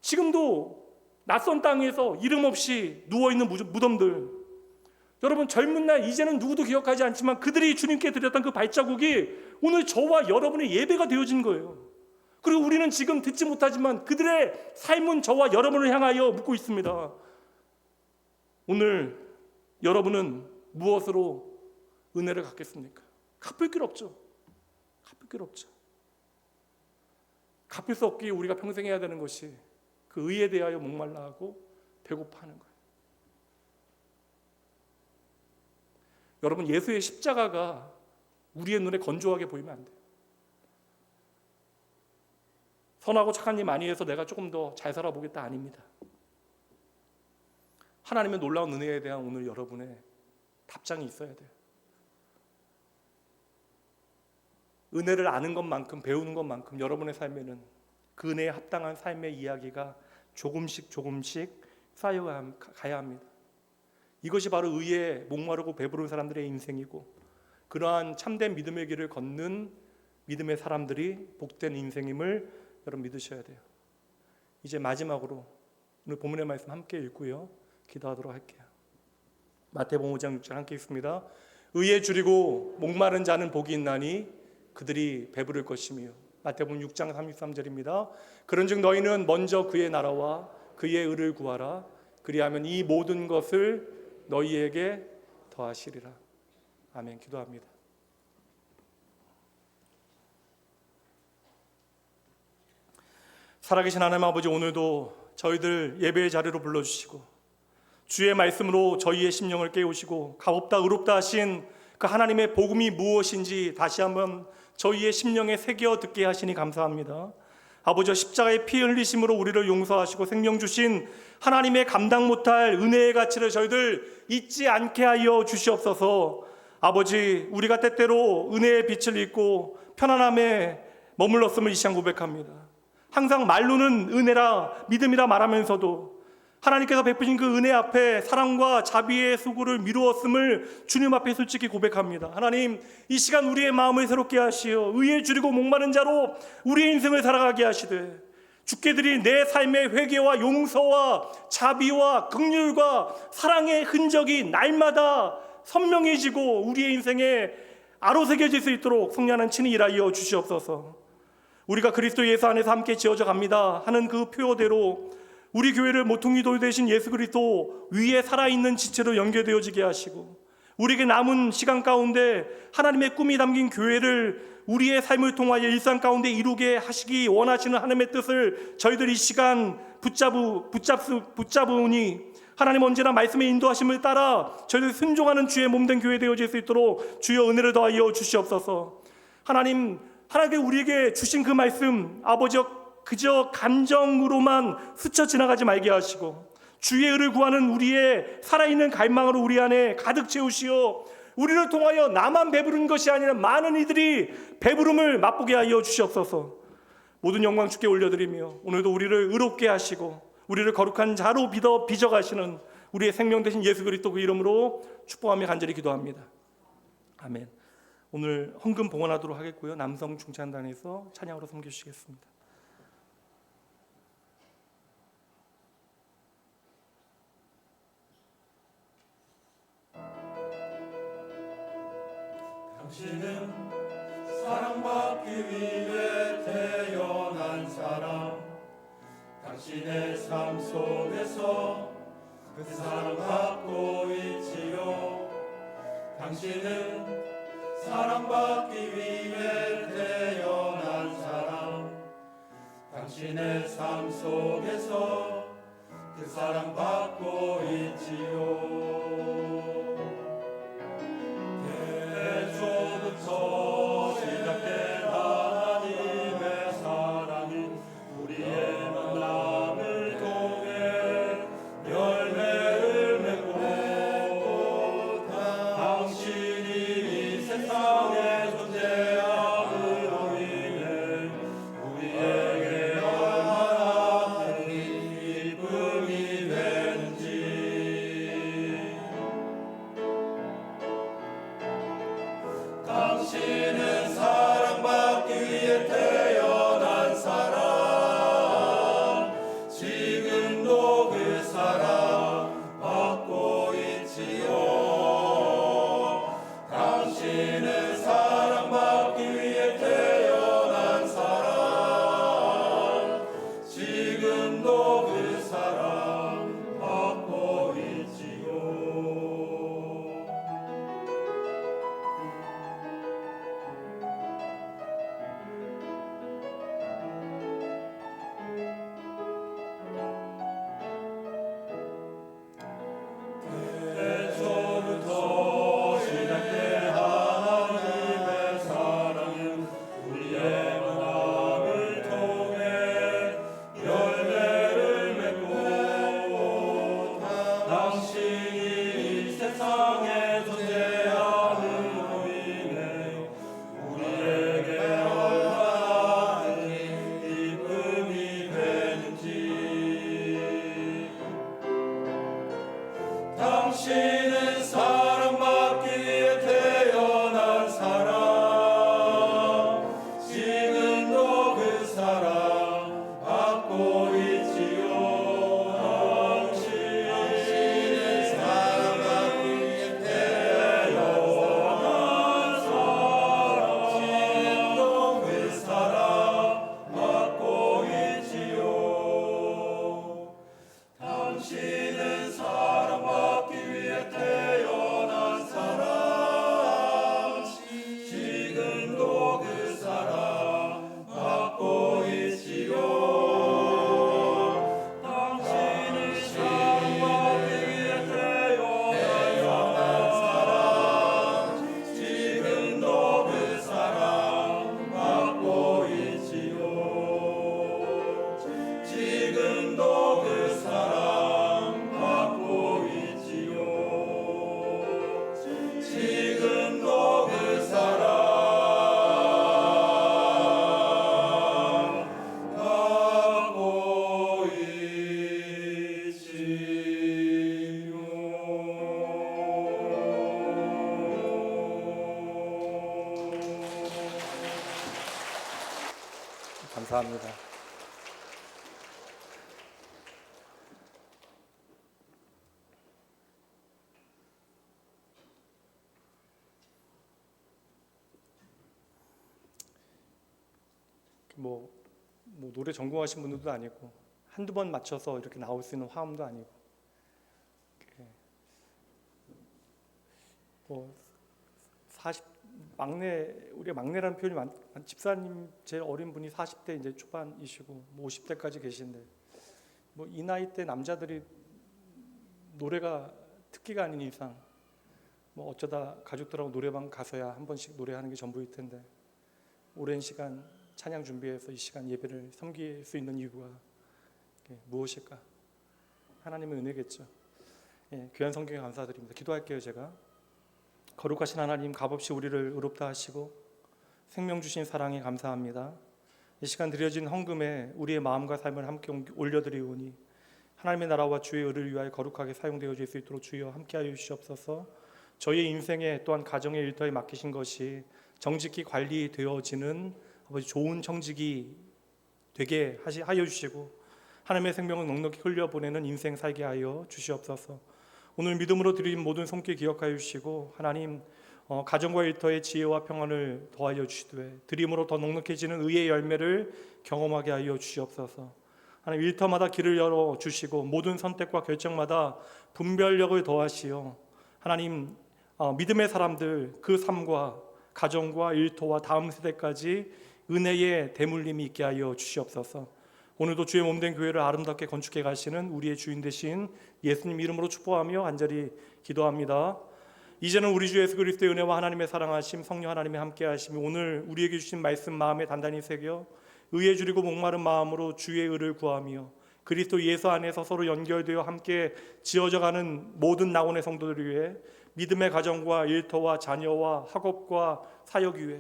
지금도 낯선 땅에서 이름 없이 누워있는 무덤들, 여러분 젊은 날 이제는 누구도 기억하지 않지만 그들이 주님께 드렸던 그 발자국이 오늘 저와 여러분의 예배가 되어진 거예요. 그리고 우리는 지금 듣지 못하지만 그들의 삶은 저와 여러분을 향하여 묻고 있습니다. 오늘 여러분은 무엇으로 은혜를 갚겠습니까? 갚을 길 없죠. 갚을 길 없죠. 갚을 수 없기에 우리가 평생 해야 되는 것이 그 그 의에 대하여 목말라 하고 배고파하는 거예요. 여러분, 예수의 십자가가 우리의 눈에 건조하게 보이면 안 돼요. 선하고 착한 일 많이 해서 내가 조금 더 잘 살아보겠다, 아닙니다. 하나님의 놀라운 은혜에 대한 오늘 여러분의 답장이 있어야 돼요. 은혜를 아는 것만큼, 배우는 것만큼 여러분의 삶에는 그 은혜에 합당한 삶의 이야기가 조금씩 쌓여가야 합니다. 이것이 바로 의에 목마르고 배부른 사람들의 인생이고, 그러한 참된 믿음의 길을 걷는 믿음의 사람들이 복된 인생임을 여러분 믿으셔야 돼요. 이제 마지막으로 오늘 본문의 말씀 함께 읽고요, 기도하도록 할게요. 마태복음 5장 6절 함께 읽습니다. 의에 줄이고 목마른 자는 복이 있나니 그들이 배부를 것이며. 마태복음 6장 33절입니다. 그런즉 너희는 먼저 그의 나라와 그의 의를 구하라. 그리하면 이 모든 것을 너희에게 더하시리라. 아멘. 기도합니다. 살아계신 하나님 아버지, 오늘도 저희들 예배의 자리로 불러주시고 주의 말씀으로 저희의 심령을 깨우시고 값없다 의롭다 하신 그 하나님의 복음이 무엇인지 다시 한번 저희의 심령에 새겨 듣게 하시니 감사합니다. 아버지, 십자가의 피 흘리심으로 우리를 용서하시고 생명 주신 하나님의 감당 못할 은혜의 가치를 저희들 잊지 않게 하여 주시옵소서. 아버지, 우리가 때때로 은혜의 빛을 잊고 편안함에 머물렀음을 이 시간 고백합니다. 항상 말로는 은혜라 믿음이라 말하면서도 하나님께서 베푸신 그 은혜 앞에 사랑과 자비의 수고를 미루었음을 주님 앞에 솔직히 고백합니다. 하나님, 이 시간 우리의 마음을 새롭게 하시어 의에 줄이고 목마른 자로 우리의 인생을 살아가게 하시되, 주께 드린 내 삶의 회개와 용서와 자비와 긍휼과 사랑의 흔적이 날마다 선명해지고 우리의 인생에 아로새겨질 수 있도록 성령 하나님 친히 일하여 주시옵소서. 우리가 그리스도 예수 안에서 함께 지어져 갑니다 하는 그 표어대로 우리 교회를 모퉁이 돌 되신 예수 그리스도 위에 살아있는 지체로 연결되어지게 하시고, 우리에게 남은 시간 가운데 하나님의 꿈이 담긴 교회를 우리의 삶을 통하여 일상 가운데 이루게 하시기 원하시는 하나님의 뜻을 저희들 이 시간 붙잡으니 하나님 언제나 말씀의 인도하심을 따라 저희들 순종하는 주의 몸된 교회 되어질 수 있도록 주여 은혜를 더하여 주시옵소서. 하나님께 우리에게 주신 그 말씀, 아버지, 그저 감정으로만 스쳐 지나가지 말게 하시고 주의 의를 구하는 우리의 살아있는 갈망으로 우리 안에 가득 채우시어 우리를 통하여 나만 배부른 것이 아니라 많은 이들이 배부름을 맛보게 하여 주시옵소서. 모든 영광 주께 올려드리며 오늘도 우리를 의롭게 하시고 우리를 거룩한 자로 빚어가시는 우리의 생명 되신 예수 그리스도 그 이름으로 축복하며 간절히 기도합니다. 아멘. 오늘 헌금 봉헌하도록 하겠고요, 남성 중찬단에서 찬양으로 섬겨주시겠습니다. 당신은 사랑받기 위해 태어난 사람, 당신의 삶 속에서 그 사랑받고 있지요. 당신은 사랑받기 위해 태어난 사람, 당신의 삶 속에서 그 사랑받고 있지요. 태초부터 시작된 하나님의 사랑이 우리의 만남을 통해 열매를 맺고, 당신이 이 세상에 존재함으로 인해 우리에게 얼마나 큰 기쁨이 되었는지 감사합니다. 뭐 노래 전공하신 분들도 아니고 한두 번 맞춰서 이렇게 나올 수 있는 화음도 아니고 뭐 40 우리 막내라는 표현이 집사님 제일 어린 분이 40대 이제 초반이시고 뭐 50대까지 계신데 뭐 이 나이 때 남자들이 노래가 특기가 아닌 이상 뭐 어쩌다 가족들하고 노래방 가서야 한 번씩 노래하는 게 전부일 텐데 오랜 시간 찬양 준비해서 이 시간 예배를 섬길 수 있는 이유가 무엇일까? 하나님의 은혜겠죠. 귀한 성경에 감사드립니다. 기도할게요. 제가 거룩하신 하나님, 값없이 우리를 의롭다 하시고 생명 주신 사랑에 감사합니다. 이 시간 드려진 헌금에 우리의 마음과 삶을 함께 올려드리오니 하나님의 나라와 주의 의를 위하여 거룩하게 사용되어질 수 있도록 주여 함께하여 주시옵소서. 저희의 인생에 또한 가정의 일터에 맡기신 것이 정직히 관리되어지는 아버지 좋은 청직이 되게 하여 주시고 하나님의 생명을 넉넉히 흘려보내는 인생 살게 하여 주시옵소서. 오늘 믿음으로 드린 모든 손길 기억하여 주시고 하나님 가정과 일터의 지혜와 평안을 더하여 주시되 드림으로 더 넉넉해지는 의의 열매를 경험하게 하여 주시옵소서. 하나님 일터마다 길을 열어 주시고 모든 선택과 결정마다 분별력을 더하시어 하나님 믿음의 사람들 그 삶과 가정과 일터와 다음 세대까지 은혜의 대물림이 있게 하여 주시옵소서. 오늘도 주의 몸된 교회를 아름답게 건축해 가시는 우리의 주인 되신 예수님 이름으로 축복하며 간절히 기도합니다. 이제는 우리 주 예수 그리스도의 은혜와 하나님의 사랑하심 성령 하나님의 함께하심이 오늘 우리에게 주신 말씀 마음에 단단히 새겨 의에 줄이고 목마른 마음으로 주의 의를 구하며 그리스도 예수 안에서 서로 연결되어 함께 지어져가는 모든 나온의 성도들을 위해 믿음의 가정과 일터와 자녀와 학업과 사역 위해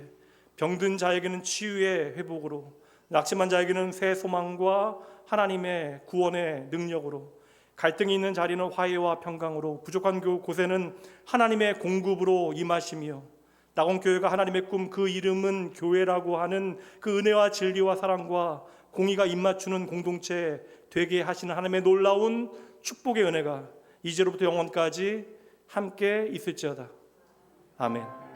병든 자에게는 치유의 회복으로 낙심한 자에게는 새 소망과 하나님의 구원의 능력으로 갈등이 있는 자리는 화해와 평강으로 부족한 곳에는 하나님의 공급으로 임하시며 낙원교회가 하나님의 꿈 그 이름은 교회라고 하는 그 은혜와 진리와 사랑과 공의가 입맞추는 공동체 되게 하시는 하나님의 놀라운 축복의 은혜가 이제로부터 영원까지 함께 있을지어다. 아멘.